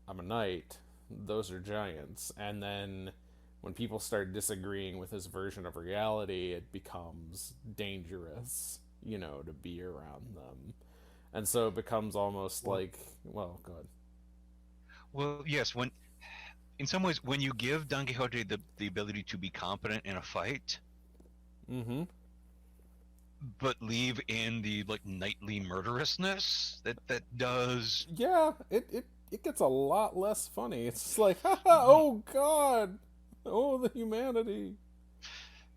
I'm a knight, those are giants. And then when people start disagreeing with his version of reality, it becomes dangerous, to be around them. And so it becomes almost Well, like, well, God. well, yes. When in some ways, when you give Don Quixote the ability to be competent in a fight, Mm-hmm. but leave in the like knightly murderousness, that does. Yeah, it gets a lot less funny. It's just like, haha, Mhm. oh God, oh, the humanity.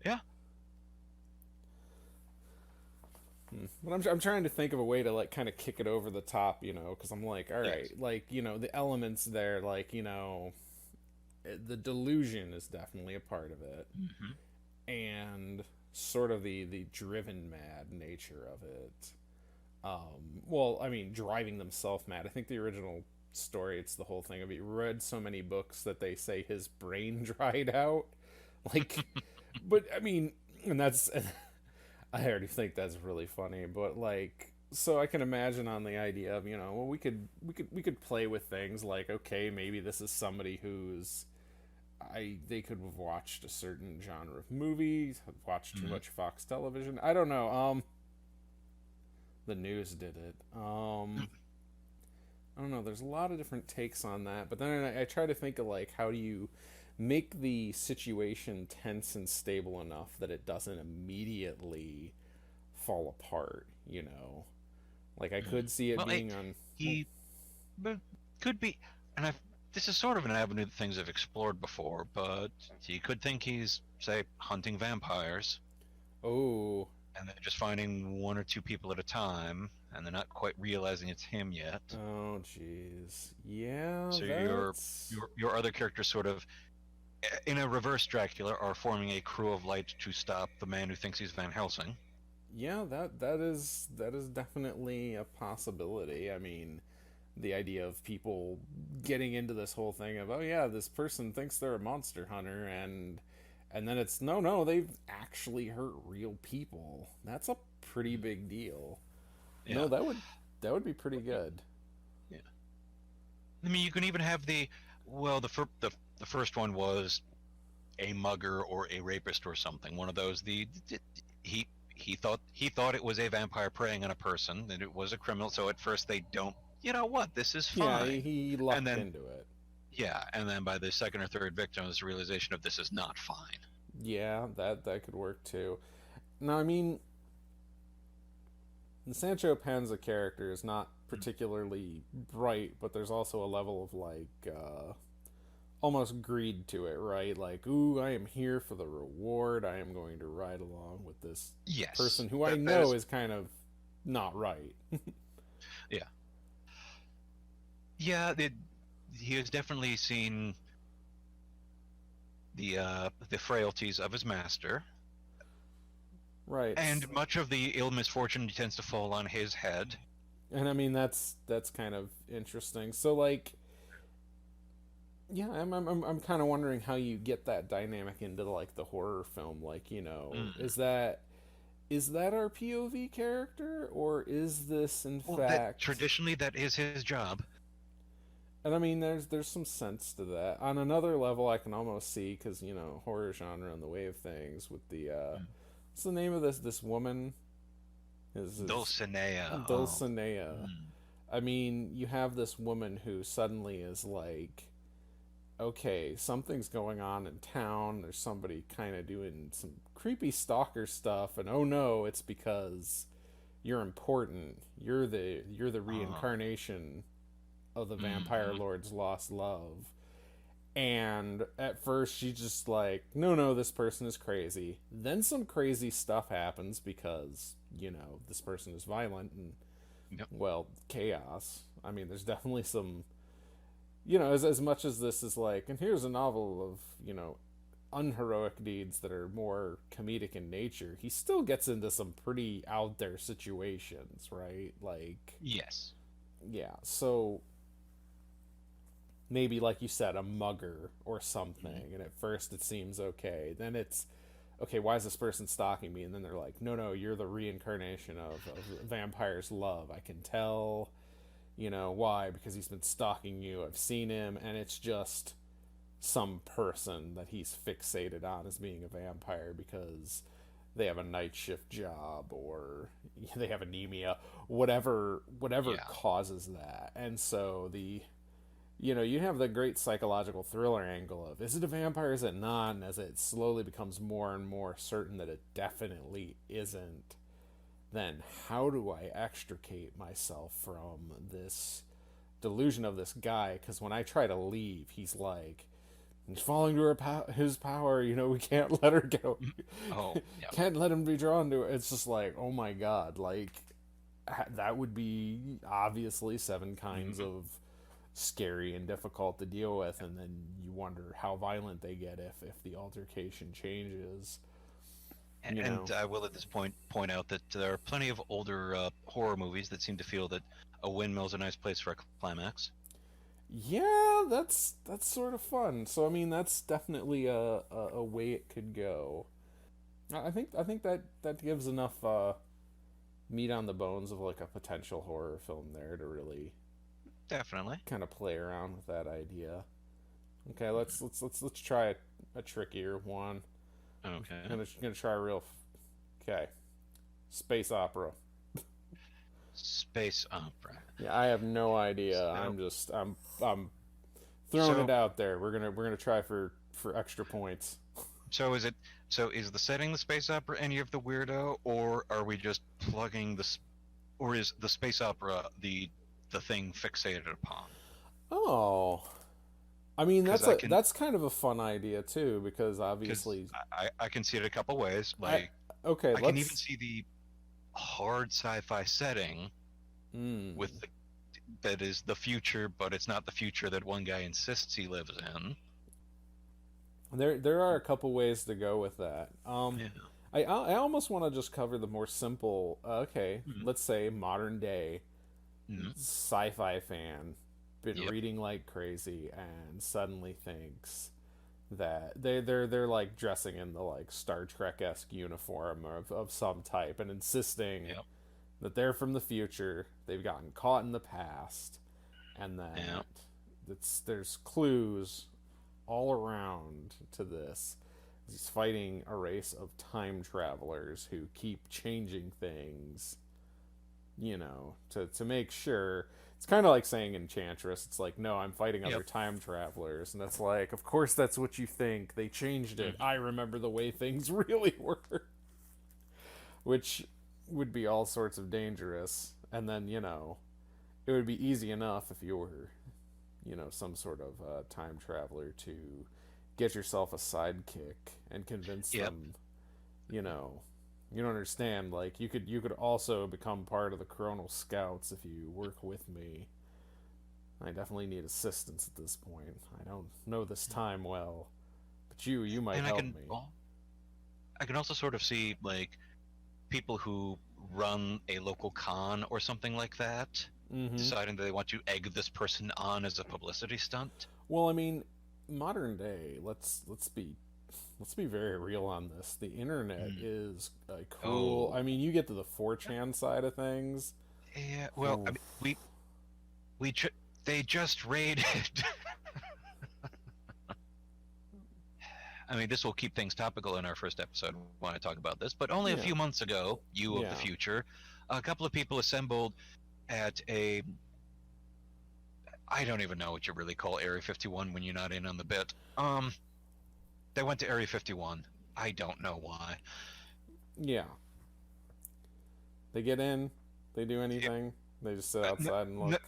Yeah. But I'm trying to think of a way to like kind of kick it over the top, because I'm like, all right, Yes. like, the elements there, like, the delusion is definitely a part of it, Hmm. and sort of the driven mad nature of it. Well, I mean, driving themselves mad. I think the original story, it's the whole thing of, he read so many books that they say his brain dried out. Like, but I mean, and that's, I already think that's really funny, but like, so I can imagine on the idea of, well, we could play with things like, okay, maybe this is somebody who's, they could have watched a certain genre of movies, have watched too Hmm. much Fox television. I don't know. The news did it. I don't know. There's a lot of different takes on that, but then I try to think of, like, how do you make the situation tense and stable enough that it doesn't immediately fall apart. Like, I Hmm. could see it Well, being on. he but could be, and I've. This is sort of an avenue that things have explored before, but you could think he's, say, hunting vampires, Oh, and they're just finding one or two people at a time, and they're not quite realizing it's him yet. oh, jeez. Yeah, So that's. your other characters sort of, in a reverse Dracula, are forming a crew of light to stop the man who thinks he's Van Helsing. Yeah, that is definitely a possibility. I mean, the idea of people getting into this whole thing of, oh yeah, this person thinks they're a monster hunter, and then it's, no, they've actually hurt real people. That's a pretty big deal. No, Yeah, that would be pretty good. yeah. I mean, you can even have the well, the first one was a mugger or a rapist or something. One of those. He he thought it was a vampire preying on a person, and it was a criminal. So at first they don't. You know what? This is Yeah, fine. he And lucked then into it. yeah, and then by the second or third victim, is the realization of this is not fine. Yeah, that could work too. Now, I mean, the Sancho Panza character is not particularly bright, but there's also a level of almost greed to it, right? Like, ooh, I am here for the reward. I am going to ride along with this Yes, person who I that know is is kind of not right. yeah, yeah. He has definitely seen the frailties of his master, Right. and much of the ill misfortune tends to fall on his head. And I mean that's kind of interesting. So like yeah, I'm kind of wondering how you get that dynamic into like the horror film. Like, Mm. is that our POV character, or is this in Well, that fact? traditionally that is his job. And I mean, there's some sense to that. On another level, I can almost see because horror genre and the way of things with the Mm. what's the name of this woman? Is Dulcinea. Oh, Dulcinea. mm. I mean, you have this woman who suddenly is like, okay, something's going on in town. There's somebody kind of doing some creepy stalker stuff, and oh no, it's because you're important. You're the Oh, reincarnation of the vampire mhm. lord's lost love. And at first she's just like, no, no, this person is crazy. Then some crazy stuff happens because this person is violent and, Yep. well, chaos. I mean, there's definitely some, as much as this is like, and here's a novel of, unheroic deeds that are more comedic in nature, he still gets into some pretty out there situations, right? Like, Yes. yeah, so maybe, like you said, a mugger or Mhm. something, and at first it seems okay. Then it's, okay, why is this person stalking me? And then they're like, no, no, you're the reincarnation of vampire's love. I can tell. Why? Because he's been stalking you. I've seen him, and it's just some person that he's fixated on as being a vampire because they have a night shift job or they have anemia, whatever Yeah. causes that. And so you have the great psychological thriller angle of, is it a vampire, is it not? And as it slowly becomes more and more certain that it definitely isn't, then how do I extricate myself from this delusion of this guy? Because when I try to leave, he's like, he's falling to his power. We can't let her go. Mhm. Oh, yeah. Can't let him be drawn to it. It's just like, oh my god, like that would be obviously seven kinds Mhm. of scary and difficult to deal with, and then you wonder how violent they get if the altercation changes. You And know. I will at this point out that there are plenty of older horror movies that seem to feel that a windmill's a nice place for a climax. Yeah, that's sort of fun. So I mean, that's definitely a way it could go. I think that gives enough meat on the bones of like a potential horror film there to really Definitely. kind of play around with that idea. Okay, let's try a trickier one. Okay. Gonna try a real. Okay, space opera. Space opera. Yeah, I have no idea. So, I'm throwing it so, out there. We're gonna try for extra points. so is it? So is the setting the space opera any of the weirdo, or are we just plugging or is the space opera the thing fixated upon? Oh, I mean Because that's kind of a fun idea too because because obviously I can see it a couple ways. I Like okay I can even let's see the hard sci-fi setting with mm, that is the future, but it's not the future that one guy insists he lives in. there are a couple ways to go with that. Yeah. I almost want to just cover the more simple. Okay, Mhm. let's say modern day Mhm. sci-fi fan been Yep. reading like crazy and suddenly thinks that they're like dressing in the like Star Trek esque uniform of some type and insisting Yep. that they're from the future. They've gotten caught in the past, and that Yep. there's clues all around to this. He's fighting a race of time travelers who keep changing things, to make sure. It's kind of like saying Enchantress. It's like, no, I'm fighting other Yep. time travelers. And that's like, of course that's what you think. They changed it. Mhm. I remember the way things really were. Which would be all sorts of dangerous. And then, it would be easy enough if you were, some sort of time traveler to get yourself a sidekick and convince Yep. them, you know, you don't understand. Like you could also become part of the Coronal Scouts if you work with me. I definitely need assistance at this point. I don't know this time well, but you might And I help can, me. well, I can also sort of see like people who run a local con or something like that, Mm-hmm. deciding that they want to egg this person on as a publicity stunt. Well, I mean, modern day. Let's be very real on this. The internet Mm. is a cruel. I Oh, mean, you get to the 4chan side of things. yeah. Well, I Oof. mean, we ju- they just raided. I mean, this will keep things topical in our first episode when I talk about this. But only a Yeah, few months ago, you of the yeah. future, a couple of people assembled at a, I don't even know what you really call Area 51 when you're not in on the bit. They went to Area 51. I don't know why. Yeah. They get in, they do It, anything, they just sit n- outside and n- look.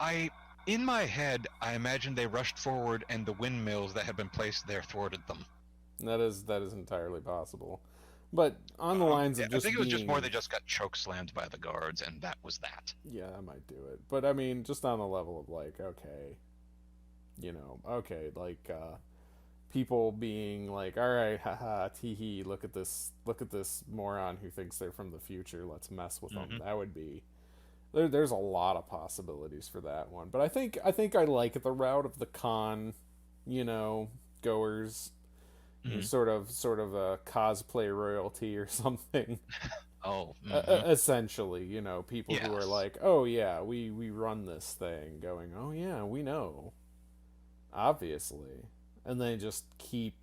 I, in my head, I imagined they rushed forward and the windmills that had been placed there thwarted them. That is entirely possible. But on the lines Yeah, of I think just it was just more they being, just got choke slammed by the guards, and that was that. yeah, I might do it. But I mean, just on the level of like, okay, okay, like people being like, all right, haha, teehee, look at this moron who thinks they're from the future. Let's mess with them. Hmm. That would be there's a lot of possibilities for that one. But I think I like the route of the con, you know, goers, Hmm. sort of a cosplay royalty or something. Oh, hmm. Essentially, people who are Yes. like, oh yeah, we run this thing, going, oh yeah, we know, obviously, and they just keep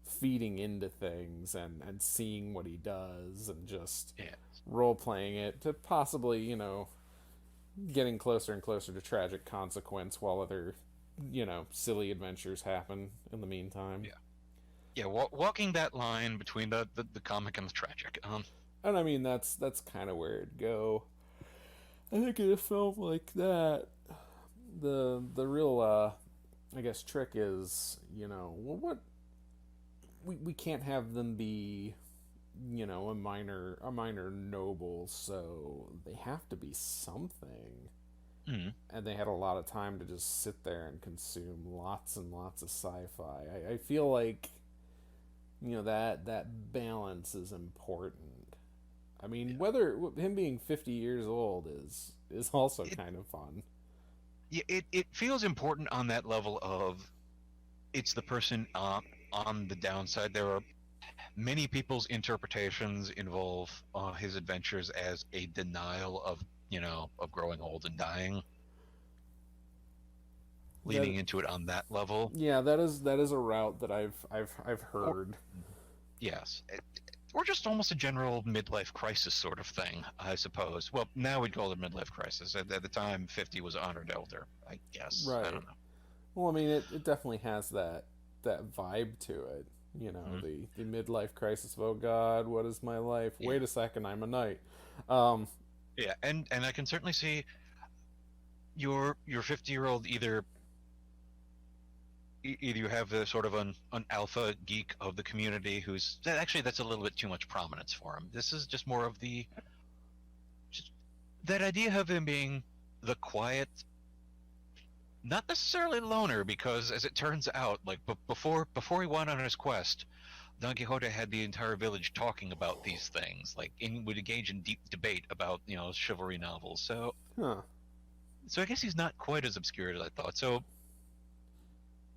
feeding into things and seeing what he does and just Yeah. role playing it to possibly, getting closer and closer to tragic consequence while other, silly adventures happen in the meantime. Yeah. Yeah. Walking that line between the comic and the tragic. And I mean, that's kind of where it'd go. I think in a film like that, the real I guess trick is, well, what we can't have them be, a minor noble, so they have to be something. Mm. And they had a lot of time to just sit there and consume lots and lots of sci-fi. I feel like, that balance is important. I mean, Yeah. whether him being 50 years old is also It, kind of fun. yeah, it feels important on that level of it's the person on the downside. There are many people's interpretations involve his adventures as a denial of of growing old and dying, That leaning into it on that level. Yeah, that is a route that I've Or heard. yes, or just almost a general midlife crisis sort of thing, I suppose. Well, now we'd call it a midlife crisis. At the time, 50 was honored elder, I guess. I Right. don't know. Well, I mean, it definitely has that vibe to it. Mhm. The midlife crisis of, oh God, what is my life? Yeah, Wait a second, I'm a knight. Um, yeah, and I can certainly see your 50-year-old either you have a sort of an alpha geek of the community who's actually that's a little bit too much prominence for him. This is just more of the just that idea of him being the quiet, not necessarily loner, because as it turns out, like before he went on his quest, Don Quixote had the entire village talking about these things, like and would engage in deep debate about chivalry novels. huh. So I guess he's not quite as obscure as I thought.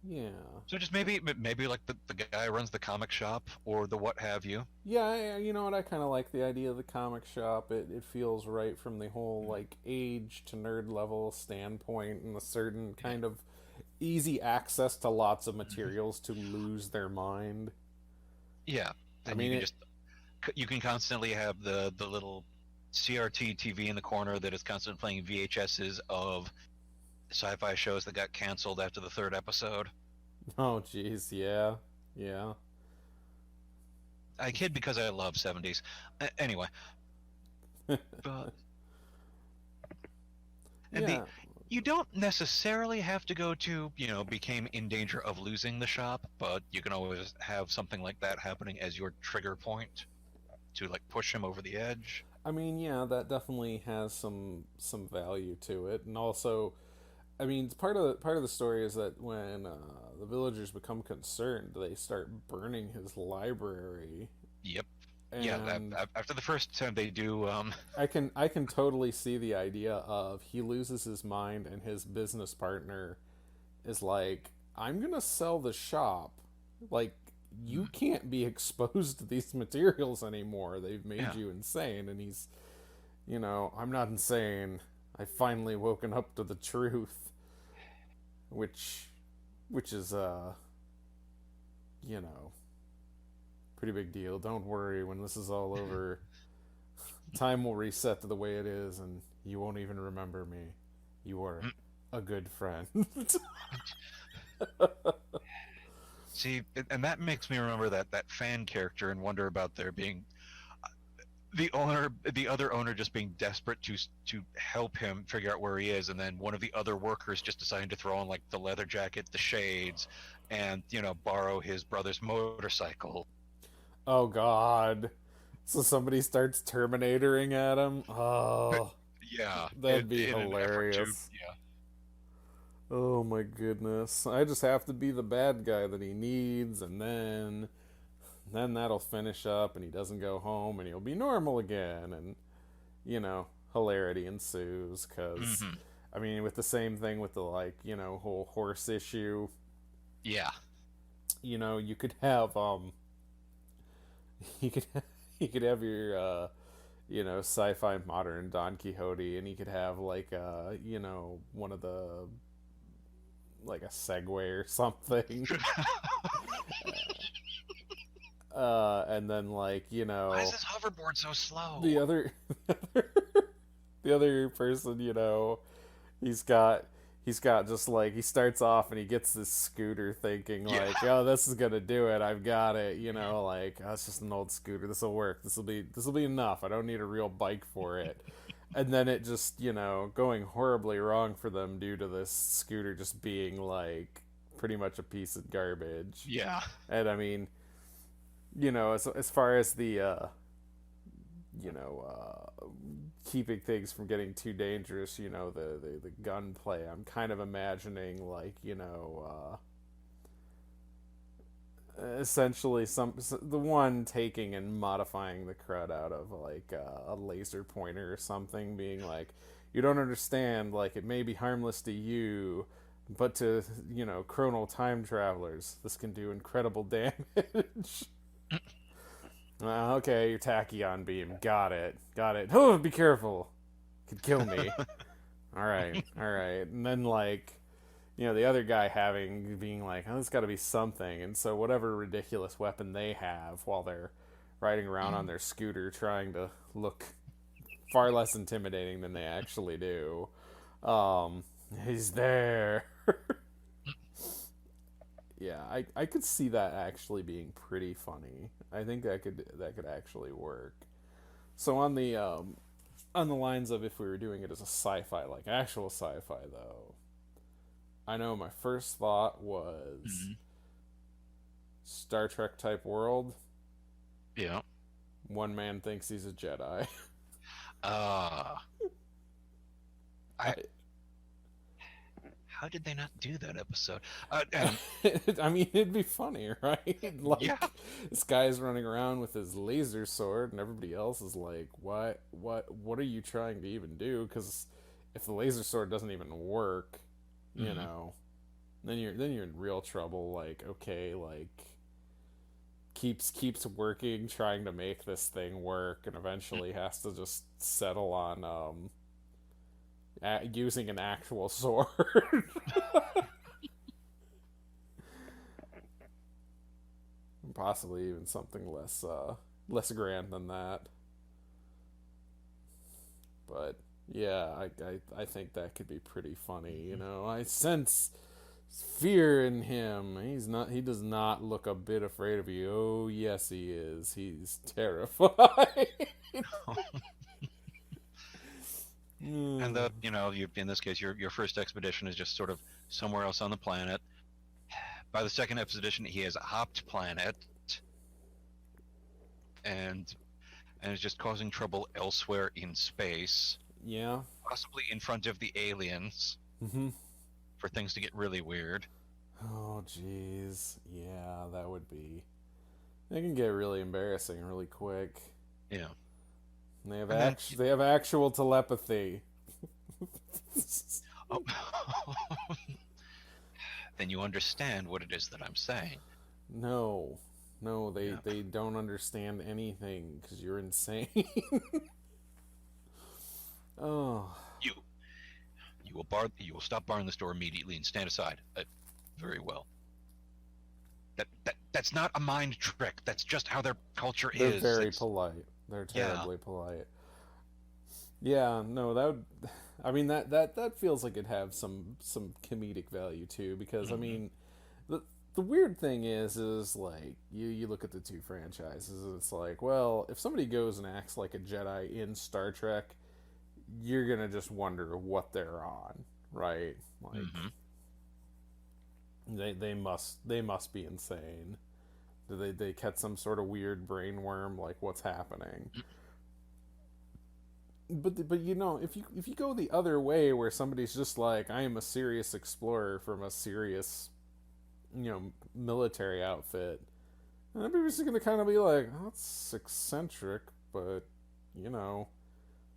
Yeah. So just maybe like the guy who runs the comic shop or the what have you. Yeah, you know what? I kind of like the idea of the comic shop. It feels right from the whole like age to nerd level standpoint, and a certain Yeah. kind of easy access to lots of materials to lose their mind. Yeah, I then you mean can it. just you can constantly have the little CRT TV in the corner that is constantly playing VHSs of sci-fi shows that got canceled after the third episode. Oh, jeez, yeah, yeah, I kid because I love 70s. Anyway, but and the yeah. you don't necessarily have to go to, became in danger of losing the shop, but you can always have something like that happening as your trigger point to like push him over the edge. I mean, yeah, that definitely has some value to it, and also, I mean, part of the story is that when the villagers become concerned, they start burning his library, Yep. Yeah, and after the first time they do, I can totally see the idea of he loses his mind and his business partner is like, I'm gonna sell the shop. Like, you can't be exposed to these materials anymore. They've made yeah. you insane. And he's, I'm not insane. I finally woken up to the truth, which, which is, you know, pretty big deal. Don't worry. When this is all over, time will reset to the way it is, and you won't even remember me. You are a good friend. See, and that makes me remember that fan character and wonder about there being the other owner just being desperate to help him figure out where he is, and then one of the other workers just deciding to throw on like the leather jacket, the shades, and borrow his brother's motorcycle. Oh God. So somebody starts Terminatoring at him. Oh, Yeah, that'd be in an effort to, hilarious. Oh my goodness. I just have to be the bad guy that he needs, and then that'll finish up and he doesn't go home and he'll be normal again, and hilarity ensues cuz hmm I mean, with the same thing with the, like, whole horse issue, yeah, you could have you could you could have your sci-fi modern Don Quixote, and he could have like one of the, like, a Segway or something. And then, like, why is this hoverboard so slow? the other the other person, he's got he's got just like, he starts off and he gets this scooter thinking Yeah. like, oh, this is gonna do it, I've got it, like, oh, it's just an old scooter, this will work, this will be enough, I don't need a real bike for it. And then it just, going horribly wrong for them due to this scooter just being like pretty much a piece of garbage. Yeah. And I mean, as far as the you know, keeping things from getting too dangerous, the gunplay, I'm kind of imagining, like, essentially the one taking and modifying the crud out of, like, a laser pointer or something, being like, you don't understand, like, it may be harmless to you, but to, chronal time travelers, this can do incredible damage. Okay, your tachyon beam. Got it. Got it. Oh, be careful. Could kill me. All right. All right. And then, like, the other guy being like, oh, there's got to be something. And so whatever ridiculous weapon they have while they're riding around on their scooter trying to look far less intimidating than they actually do, um, he's there. Yeah, I could see that actually being pretty funny. I think that could actually work. So on the lines of, if we were doing it as a sci-fi, like actual sci-fi, though, I know my first thought was hmm Star Trek type world. Yeah. One man thinks he's a Jedi. Uh, I I how did they not do that episode? I mean, it'd be funny, right? Like, Yeah. this guy's running around with his laser sword, and everybody else is like, what are you trying to even do? Because if the laser sword doesn't even work, you hmm know, then you're in real trouble. Like, okay, like, keeps working, trying to make this thing work, and eventually has to just settle on using an actual sword. Possibly even something less grand than that. But yeah, I think that could be pretty funny. You know, I sense fear in him. He does not look a bit afraid of you. Oh, yes, he is. He's terrified. And Hmm. you in this case, your first expedition is just sort of somewhere else on the planet. By the second expedition, he has hopped planet and and is just causing trouble elsewhere in space, Yeah. possibly in front of the aliens Hmm. for things to get really weird. Oh, jeez. Yeah, that would be. They can get really embarrassing really quick. Yeah. They And then, have actual telepathy. oh, then you understand what it is that I'm saying. No, no, Yeah. they don't understand anything because you're insane. Oh, You you will stop barring this door immediately and stand aside. Very well. That's not a mind trick. That's just how their culture they're is. very It's polite. They're yeah. terribly polite. Yeah, no, that would. I mean that feels like it'd have some comedic value too because I Hmm. mean the weird thing is like you look at the two franchises and it's like well if somebody goes and acts like a Jedi in Star Trek you're gonna just wonder what they're on, right? Like Hmm. they must be insane. Do they catch some sort of weird brain worm? Like what's happening? But you know if you go the other way where somebody's just like I am a serious explorer from a serious military outfit, and everybody's just gonna kind of be like oh, that's eccentric, but you know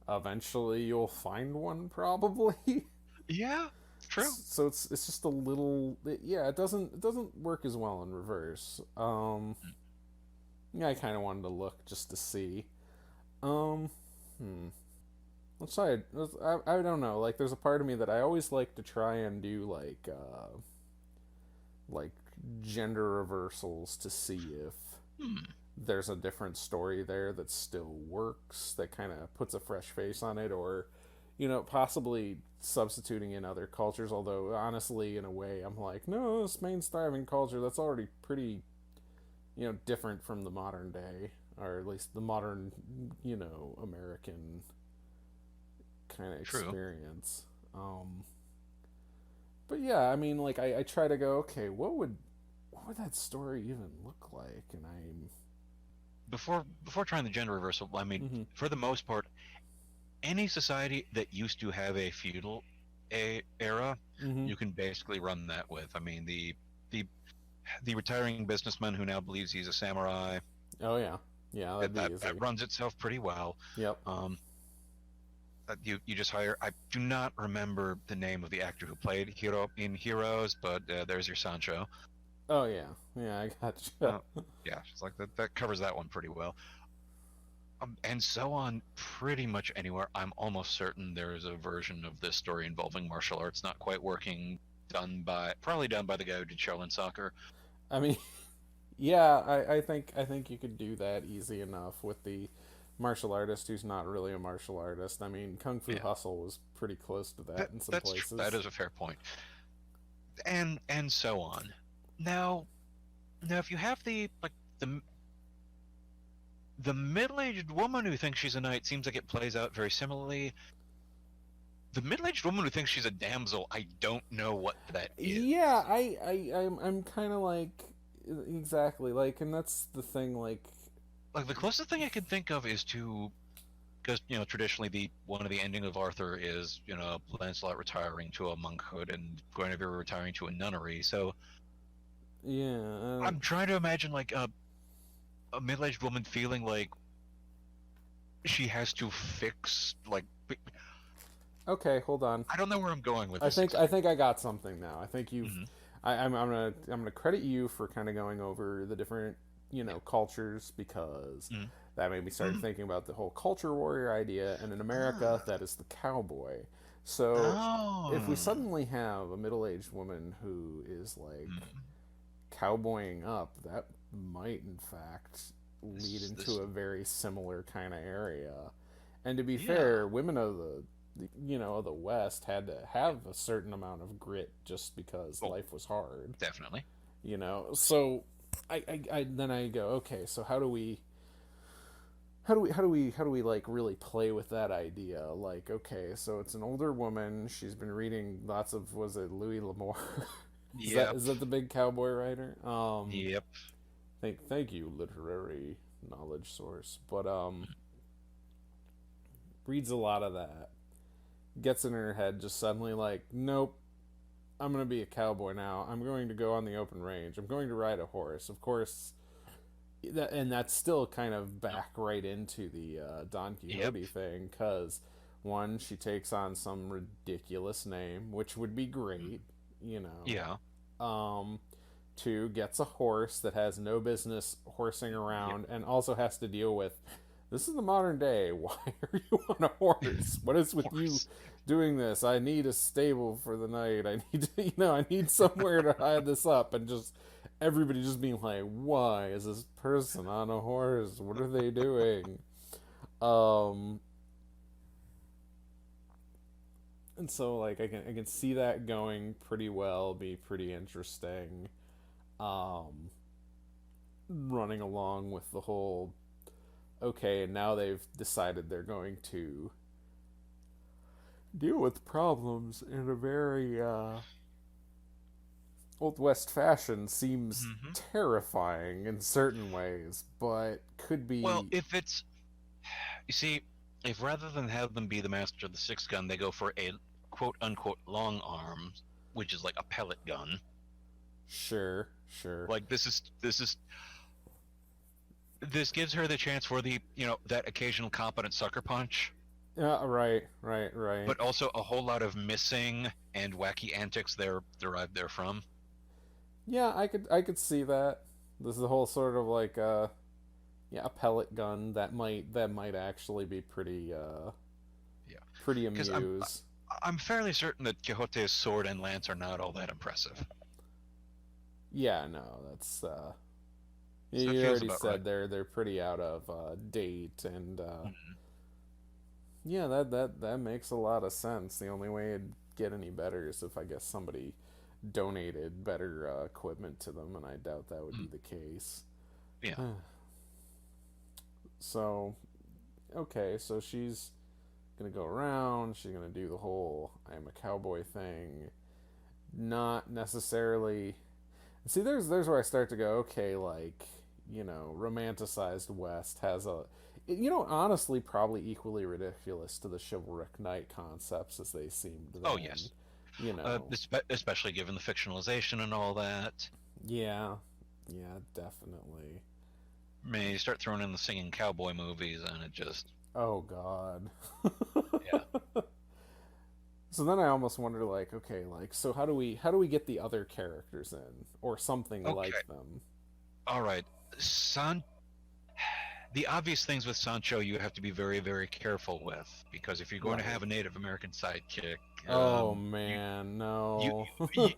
eventually you'll find one probably. Yeah. True. So it's just a little yeah it doesn't work as well in reverse. Yeah, I kind of wanted to look just to see. um hmm let's try it. I don't know, like there's a part of me that I always like to try and do like gender reversals to see if Hmm. there's a different story there that still works that kind of puts a fresh face on it, or possibly substituting in other cultures. Although, honestly, in a way, I'm like, no, this main starving culture that's already pretty, different from the modern day, or at least the modern, American kind of True. experience. But yeah, I mean, like, I try to go, okay, what would that story even look like? And I'm, Before trying the gender reversal, I mean, mm-hmm, for the most part, any society that used to have a feudal era, mm-hmm. you can basically run that with. I mean, the the retiring businessman who now believes he's a samurai, Oh yeah, yeah, that'd be that easy. runs itself pretty well. Yep. Um, you just hire. I do not remember the name of the actor who played Hero in Heroes, but there's your Sancho. Oh yeah, yeah, I gotcha. Uh, yeah, it's like that covers that one pretty well. And so on, pretty much anywhere. I'm almost certain there is a version of this story involving martial arts not quite working, probably done by the guy who did Shaolin Soccer. I mean, yeah, I think you could do that easy enough with the martial artist who's not really a martial artist. I mean, Kung Fu Yeah, Hustle was pretty close to that in some that places. is a fair point. And so on. Now, if you have the the middle-aged woman who thinks she's a knight, seems like it plays out very similarly. The middle-aged woman who thinks she's a damsel, I don't know what that Yeah, is. I'm kind of like exactly like, and that's the thing. Like, Like the closest thing I can think of is to because traditionally the one of the ending of Arthur is Lancelot retiring to a monkhood and Guinevere retiring to a nunnery. So yeah. I'm trying to imagine like a middle-aged woman feeling like she has to fix like Okay, hold on. I don't know where I'm going with I this think I exactly. think I got something now. I think you've. Hmm. I'm gonna credit you for kind of going over the different Yeah. cultures because Hmm. that made me start Hmm. thinking about the whole culture warrior idea, and in America Ah. that is the cowboy. So if we Oh. suddenly have a middle-aged woman who is like Hmm. cowboying up, might in fact lead into This a very similar kind of area. And to be yeah, fair, women of the West had to have a certain amount of grit just because oh, life was hard. definitely. So I then I go, okay, so how do we like really play with that idea? Like, okay, so it's an older woman. She's been reading lots of, was it Louis L'Amour? Yep, Is that the big cowboy writer? yep. Thank you, literary knowledge source. But reads a lot of that. Gets in her head just suddenly like, nope, I'm gonna be a cowboy now. I'm going to go on the open range. I'm going to ride a horse. Of course, and that's still kind of back right into the Don Yep. Quixote thing, because one, she takes on some ridiculous name, which would be great, you Yeah. know. Two, gets a horse that has no business horsing Yep. around, and also has to deal with, this is the modern day. Why are you on a horse? What is with you Horse. doing this? I need a stable for the night. I need to, I need somewhere to hide this up, and just everybody just being like, why is this person on a horse? What are they doing? Um, and so like I can see that going pretty well, be pretty interesting. Um, running along with the whole, okay, and now they've decided they're going to deal with problems in a very Old West fashion, seems Hmm. terrifying in certain ways, but could Well, be. if it's, you see, if rather than have them be the master of the six gun, they go for a quote unquote long arm, which is like a pellet gun. Sure, sure. Like this gives her the chance for the that occasional competent sucker punch, Right, right, right. but also a whole lot of missing and wacky antics they're derived therefrom. Yeah, I could see that. This is a whole sort of like yeah, a pellet gun that might actually be Yeah, pretty because amuse. I'm fairly certain that Quixote's sword and lance are not all that impressive. Yeah, no, that's So it you feels already about right. said they're pretty out of date, and Mhm. yeah, that makes a lot of sense. The only way it'd get any better is if I guess somebody donated better equipment to them, and I doubt that would be Mm. the case. Yeah. So, okay, so she's gonna go around. She's gonna do the whole "I'm a cowboy" thing. Not necessarily. See, there's where I start to go. Okay, like, romanticized West has a, honestly, probably equally ridiculous to the chivalric knight concepts as they seemed Oh then. yes. You know, Especially given the fictionalization and all that. yeah, yeah, definitely. I mean, you start throwing in the singing cowboy movies, and it just Oh God. yeah. So then I almost wonder, like, okay, like, so how do we get the other characters in, or something Okay. like them? All right. San the obvious things with Sancho you have to be very, very careful with because if you're going to Right. have a Native American sidekick, Oh you man, you no.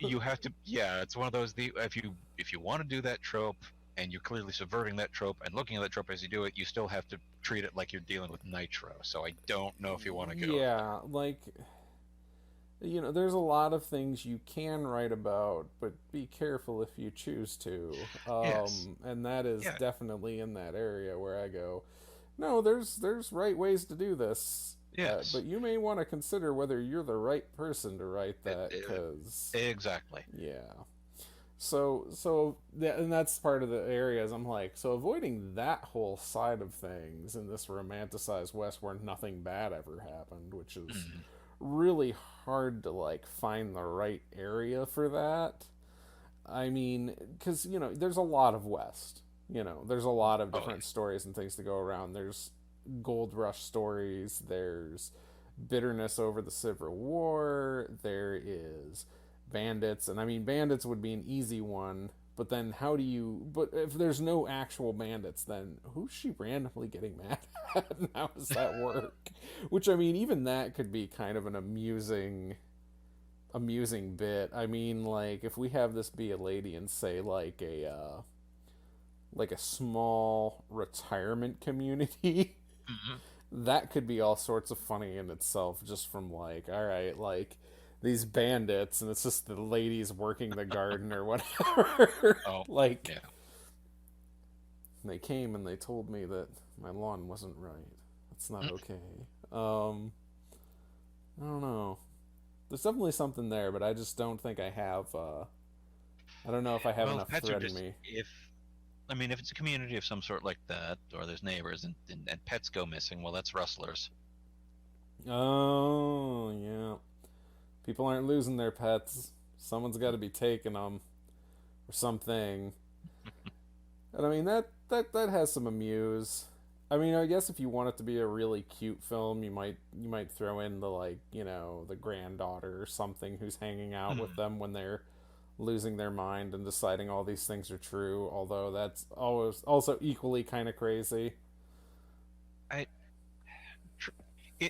you have to, yeah, it's one of those, the if you want to do that trope and you're clearly subverting that trope and looking at that trope as you do it, you still have to treat it like you're dealing with Nitro. So I don't know if you want to go there. Yeah, like, there's a lot of things you can write about, but be careful if you choose to. Yes. And that is Yeah. definitely in that area where I go, no, there's right ways to do this, Yes. but you may want to consider whether you're the right person to write It, that, it, because exactly. yeah. And that's part of the areas I'm like, so avoiding that whole side of things in this romanticized West where nothing bad ever happened, which is Mhm. really hard to like find the right area for that. I mean, because there's a lot of West. There's a lot of Oh different stories and things to go around. There's gold rush stories. There's bitterness over the Civil War. There is bandits, and I mean bandits would be an easy one. But then how do you? But if there's no actual bandits, then who's she randomly getting mad at? And how does that work? Which, I mean, even that could be kind of an amusing bit. I mean, like if we have this be a lady and say like like a small retirement community, Hmm. that could be all sorts of funny in itself, just from like, all right, like these bandits, and it's just the ladies working the garden or whatever. Oh, Like, yeah. they came and they told me that my lawn wasn't right. That's not Mm. okay. I don't know. There's definitely something there, but I just don't think I have. I don't know if I have Well, the enough pets are thread in just me. if I mean, if it's a community of some sort like that, or there's neighbors and pets go missing, well, that's rustlers. Oh yeah, people aren't losing their pets. Someone's got to be taking them or something. And I mean that has some amuse. I mean, I guess if you want it to be a really cute film, you might throw in the like the granddaughter or something who's hanging out with Hmm. them when they're losing their mind and deciding all these things are true. Although that's always also equally kind of crazy. I tr-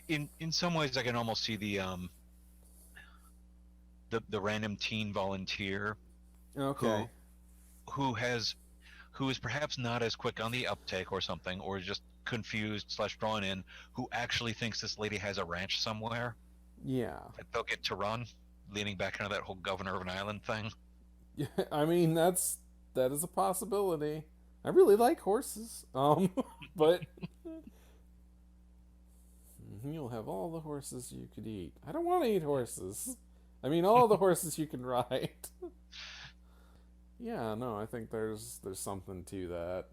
in some ways I can almost see the random teen volunteer Okay. who who has who is perhaps not as quick on the uptake or something, or is just confused slash drawn in, who actually thinks this lady has a ranch somewhere Yeah. that they'll get to run, leaning back into that whole governor of an island thing. I mean that is a possibility. I really like horses. But you'll have all the horses you could eat. I don't want to eat horses. I mean all the horses you can ride. Yeah, no, I think there's something to that.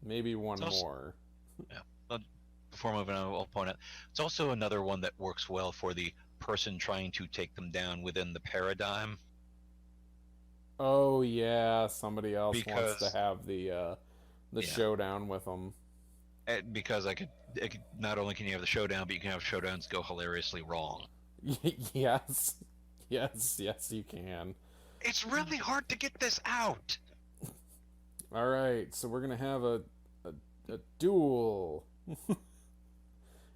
Maybe It's one also, more. yeah, before moving on, I'll point out it's also another one that works well for the person trying to take them down within the paradigm, Oh yeah, somebody else wants to because have the yeah, showdown with them. because I could not only can you have the showdown, but you can have showdowns go hilariously wrong. Yes. Yes, yes you can. It's really hard to get this out. All right, so we're going to have a duel.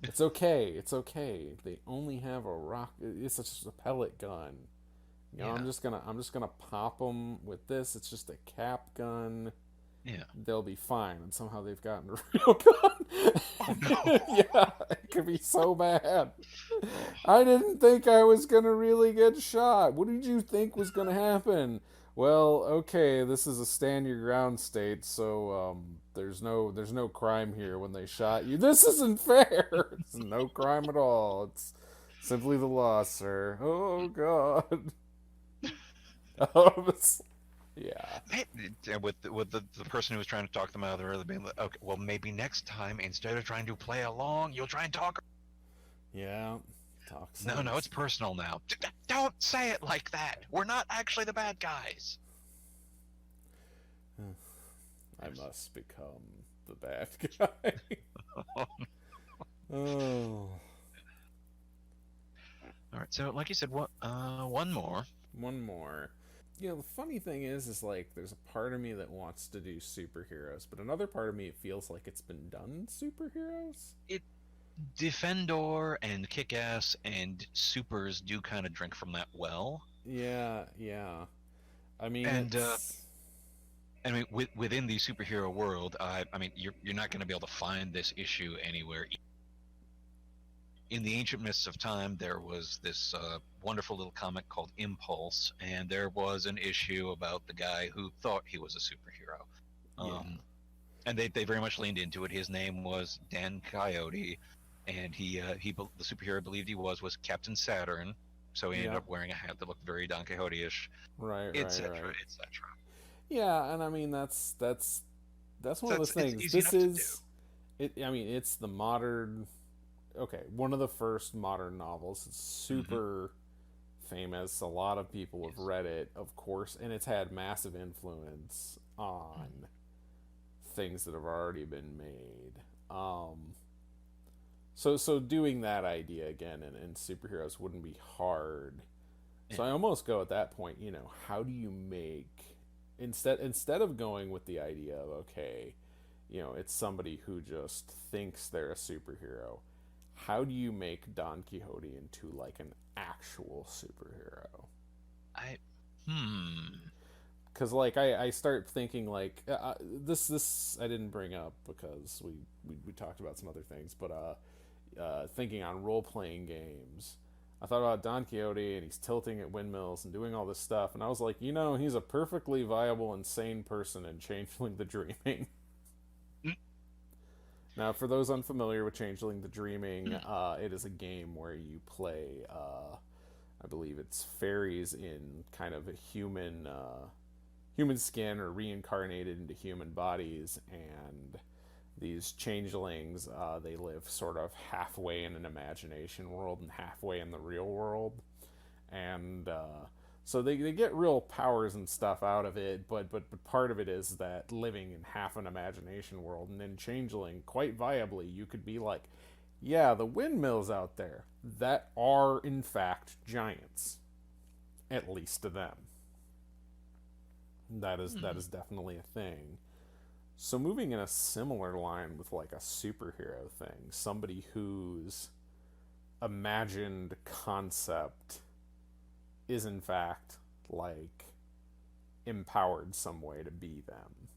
It's okay. It's okay. They only have a rock. It's just a pellet gun. Yeah, I'm just gonna pop them with this. It's just a cap gun. yeah. They'll be fine. And somehow they've gotten a real Oh gun. no. Yeah, it could be so bad. I didn't think I was gonna really get shot. What did you think was gonna happen? Well, okay, this is a stand your ground state, so there's no crime here when they shot you. This isn't fair. It's no crime at all. It's simply the law, sir. Oh God. Yeah. With the person who was trying to talk them out of the really being like, okay, well maybe next time instead of trying to play along, you'll try and talk. Yeah. Talk No, no, it's sense. personal now. Don't say it like that. We're not actually the bad guys. I must become the bad guy. Oh, All right, so like you said, what? One more. one more. The funny thing is like there's a part of me that wants to do superheroes, but another part of me it feels like it's been done in superheroes. It Defendor and Kick-Ass and Supers do kind of drink from that well, Yeah, yeah. I mean, and it's I mean within the superhero world, I mean you're not going to be able to find this issue anywhere. In the ancient mists of time, there was this wonderful little comic called Impulse, and there was an issue about the guy who thought he was a superhero. yeah, Um, and they very much leaned into it. His name was Dan Coyote, and the superhero believed he was Captain Saturn. So he ended yeah. up wearing a hat that looked very Don Quixote-ish, Right, right, etc., right. etc. Yeah, and I mean that's one So of those it's things. easy This enough to do. is it. I mean, it's the modern. Okay, one of the first modern novels. It's Hmm. super famous. A lot of people have Yes. read it, of course, and it's had massive influence on things that have already been made. So doing that idea again in superheroes wouldn't be hard. Yeah. So I almost go at that point. How do you make instead of going with the idea of okay, it's somebody who just thinks they're a superhero. How do you make Don Quixote into like an actual superhero? I hmm. because like I start thinking like this I didn't bring up because we talked about some other things, but thinking on role playing games. I thought about Don Quixote and he's tilting at windmills and doing all this stuff, and I was like, he's a perfectly viable, insane person in Changeling the Dreaming. Now, for those unfamiliar with Changeling the Dreaming, it is a game where you play, I believe it's fairies in kind of a human skin or reincarnated into human bodies, and these changelings, they live sort of halfway in an imagination world and halfway in the real world, and so they get real powers and stuff out of it, but part of it is that living in half an imagination world, and in Changeling, quite viably, you could be like, yeah, the windmills out there that are in fact giants, at least to them. That is definitely a thing. So moving in a similar line with like a superhero thing, somebody whose imagined concept is in fact like empowered some way to be them.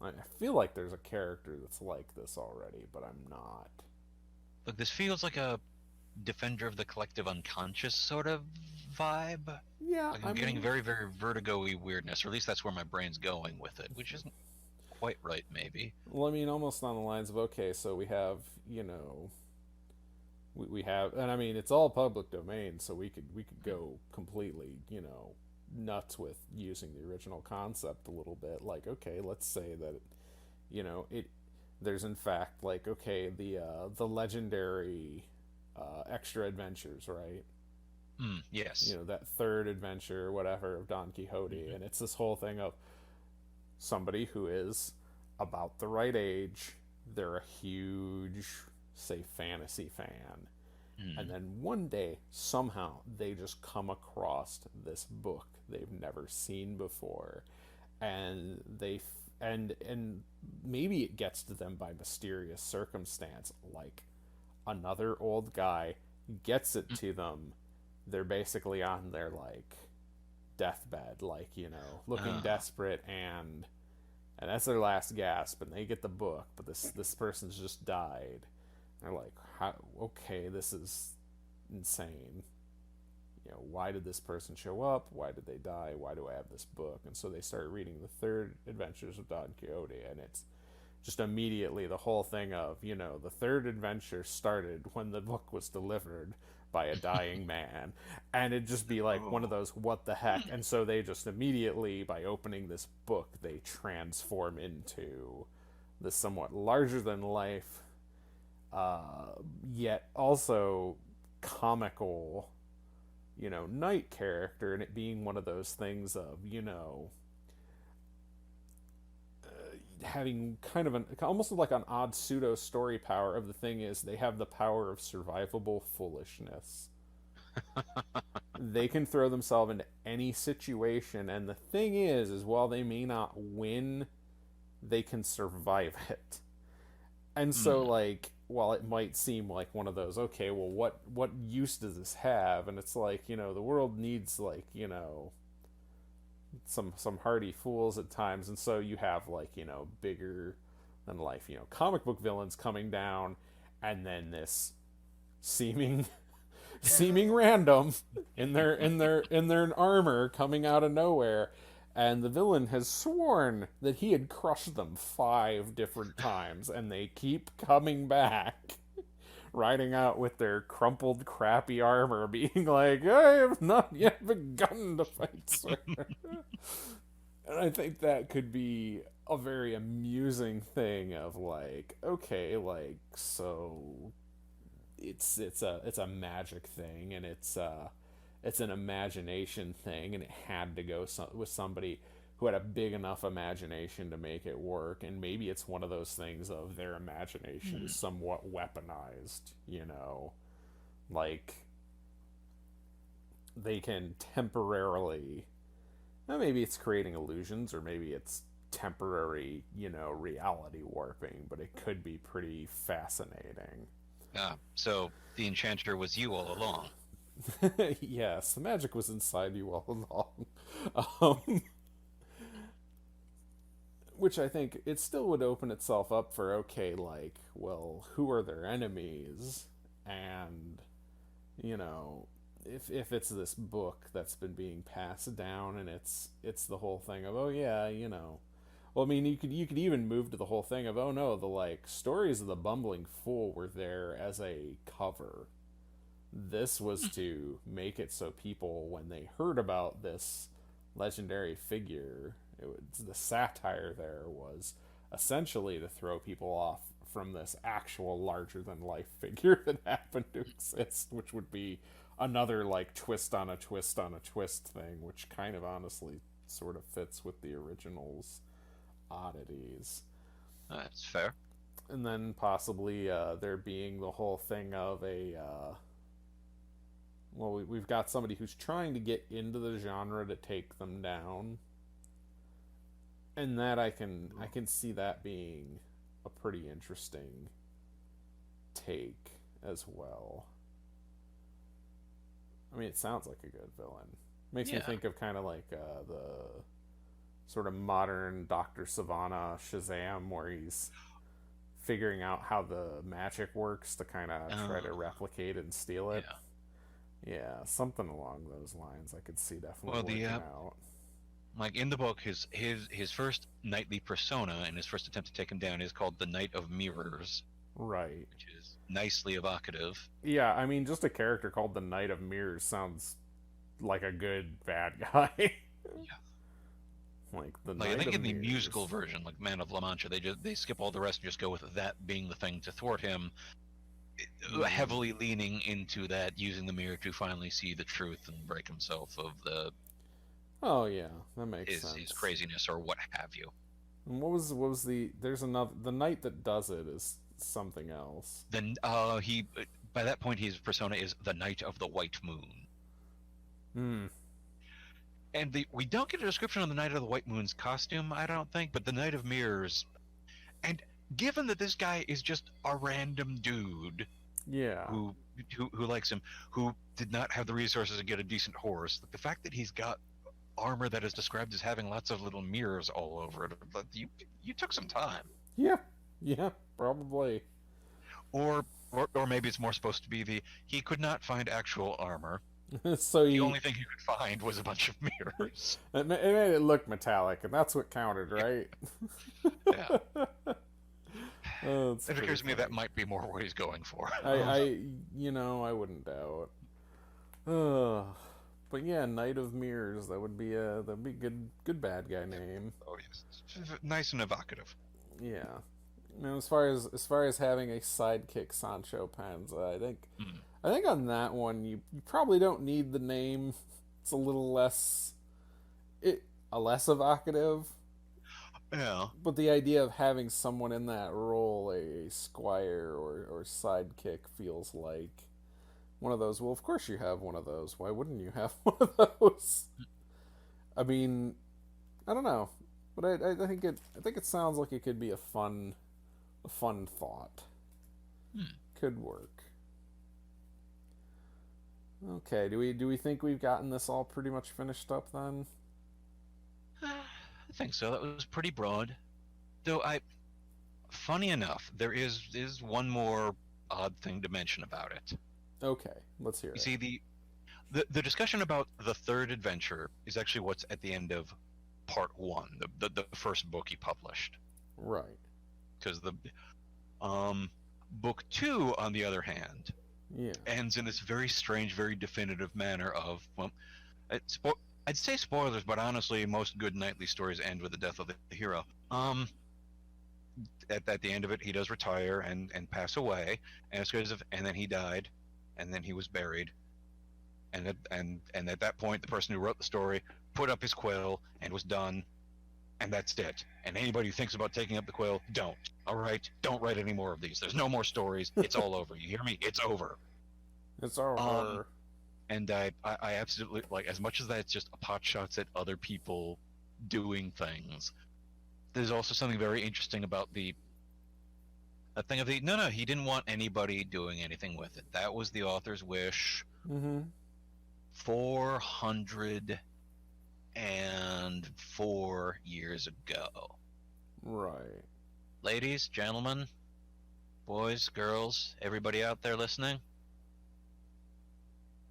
I feel like there's a character that's like this already, but I'm not. Look, this feels like a defender of the collective unconscious sort of vibe. Yeah, Like I I'm getting mean, very, very vertigo-y weirdness, or at least that's where my brain's going with it, which isn't quite right, maybe. well, I mean, almost on the lines of okay, so we have, we have, and I mean, it's all public domain, so we could go completely, nuts with using the original concept a little bit. Like, okay, let's say that, it there's in fact like okay the legendary extra adventures, right? Yes. That third adventure, or whatever, of Don Quixote, and it's this whole thing of somebody who is about the right age, they're a huge, say, fantasy fan, and then one day somehow they just come across this book they've never seen before, and and maybe it gets to them by mysterious circumstance, like another old guy gets it to them. They're basically on their like deathbed, like looking desperate, and that's their last gasp, and they get the book, but this person's just died. They're like, how, okay, this is insane. Why did this person show up? Why did they die? Why do I have this book? And so they start reading the third Adventures of Don Quixote, and it's just immediately the whole thing of, the third adventure started when the book was delivered by a dying man. And it'd just be like one of those, what the heck? And so they just immediately, by opening this book, they transform into this somewhat larger than life, yet also comical, knight character, and it being one of those things of, having kind of almost like an odd pseudo story power of the thing is they have the power of survivable foolishness. They can throw themselves into any situation, and the thing is while they may not win, they can survive it. And so like, while it might seem like one of those, okay, well, what use does this have? And it's like, the world needs like, some hardy fools at times, and so you have like, bigger than life, comic book villains coming down, and then this seeming random in their armor coming out of nowhere, and the villain has sworn that he had crushed them 5 different times, and they keep coming back, riding out with their crumpled, crappy armor, being like, I have not yet begun to fight, sir. And I think that could be a very amusing thing of like, okay, like, so it's a magic thing, and it's an imagination thing, and it had to go with somebody who had a big enough imagination to make it work. And maybe it's one of those things of their imagination is somewhat weaponized, like they can temporarily, maybe it's creating illusions, or maybe it's temporary, reality warping, but it could be pretty fascinating. So the enchanter was you all along. Yes, the magic was inside you all along. which I think it still would open itself up for, okay, like, well, who are their enemies? And, you know, if it's this book that's been being passed down, and it's the whole thing of, oh yeah, you know, well, I mean, you could even move to the whole thing of, oh no, the like stories of the bumbling fool were there as a cover. This was to make it so people, when they heard about this legendary figure, the satire there was essentially to throw people off from this actual larger than life figure that happened to exist, which would be another like twist on a twist on a twist thing, which kind of honestly sort of fits with the original's oddities. That's fair. And then possibly there being the whole thing of a well, we've got somebody who's trying to get into the genre to take them down, and that I can see that being a pretty interesting take as well. I mean, it sounds like a good villain. Makes me Yeah. think of kind of like the sort of modern Doctor Savannah Shazam, where he's figuring out how the magic works to kind of try to replicate and steal it. Yeah. Yeah, something along those lines I could see definitely Well, the working out. like in the book, his first knightly persona and his first attempt to take him down is called the Knight of Mirrors, Right. which is nicely evocative. Yeah, I mean, just a character called the Knight of Mirrors sounds like a good bad guy. Yeah. Like the Like I Knight think of in the Mirrors. musical version, like Man of La Mancha, they skip all the rest and just go with that being the thing to thwart him, heavily leaning into that, using the mirror to finally see the truth and break himself of Oh yeah, that makes sense. his craziness or what have you. And what was the there's another the knight that does it is something else. Then he by that point his persona is the Knight of the White Moon. Hmm. And we don't get a description on the Knight of the White Moon's costume, I don't think, but the Knight of Mirrors. And given that this guy is just a random dude Yeah. who likes him, who did not have the resources to get a decent horse, like the fact that he's got armor that is described as having lots of little mirrors all over it, but you took some time. Yeah. Yeah, probably. Or maybe it's more supposed to be he could not find actual armor. So The only thing he could find was a bunch of mirrors. it made it look metallic, and that's what counted, right? Yeah. Oh, It occurs to me that might be more what he's going for. I wouldn't doubt. But yeah, Knight of Mirrors. That'd be good bad guy name. Oh yes, nice and evocative. Yeah. Now, as far as having a sidekick Sancho Panza, I think on that one you probably don't need the name. It's a little less evocative. Yeah. But the idea of having someone in that role, a squire or sidekick, feels like one of those. Well, of course you have one of those. Why wouldn't you have one of those? I mean, I don't know, but I think it sounds like it could be a fun thought. Could work. Okay, do we think we've gotten this all pretty much finished up then? I think so. That was pretty broad. Though funny enough, there is one more odd thing to mention about it. Okay, let's hear You it. see, the discussion about the third adventure is actually what's at the end of part one, the first book he published. Right. Because the book two, on the other hand, Yeah. ends in this very strange, very definitive manner of, well, I'd say spoilers, but honestly, most good knightly stories end with the death of the hero. At the end of it, he does retire and pass away, and it's because and then he died, and then he was buried, and at that point, the person who wrote the story put up his quill and was done, and that's it. And anybody who thinks about taking up the quill, don't. All right, don't write any more of these. There's no more stories. It's all over. You hear me? It's over. It's over. And I absolutely, like, as much as that's just a pot shots at other people doing things, there's also something very interesting about that thing of no, he didn't want anybody doing anything with it. That was the author's wish. Mm-hmm. 404 years ago. Right. Ladies, gentlemen, boys, girls, everybody out there listening,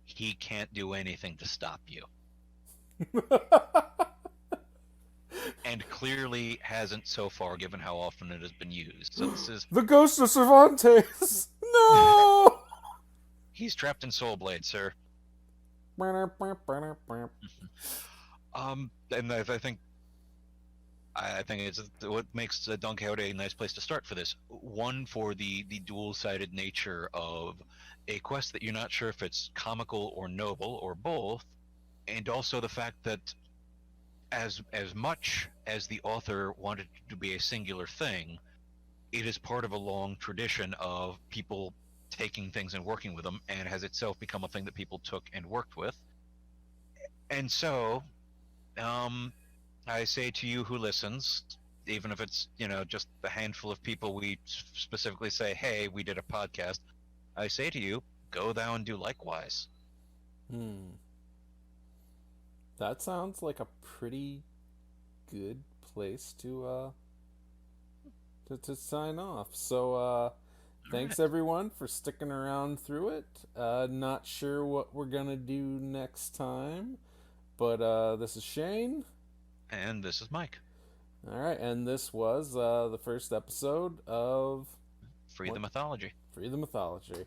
he can't do anything to stop you. And clearly hasn't so far, given how often it has been used. So this is... The ghost of Cervantes! No! He's trapped in Soul Blade, sir. And I think it's what makes Don Quixote a nice place to start for this. One, for the dual-sided nature of a quest that you're not sure if it's comical or noble or both, and also the fact that as much as the author wanted it to be a singular thing, it is part of a long tradition of people taking things and working with them, and has itself become a thing that people took and worked with. And so, I say to you who listens, even if it's, just a handful of people we specifically say, hey, we did a podcast, I say to you, go thou and do likewise. That sounds like a pretty good place to sign off. So, thanks everyone for sticking around through it. Not sure what we're gonna do next time, but this is Shane. And this is Mike. All right, and this was the first episode of Free the Mythology. Free the Mythology.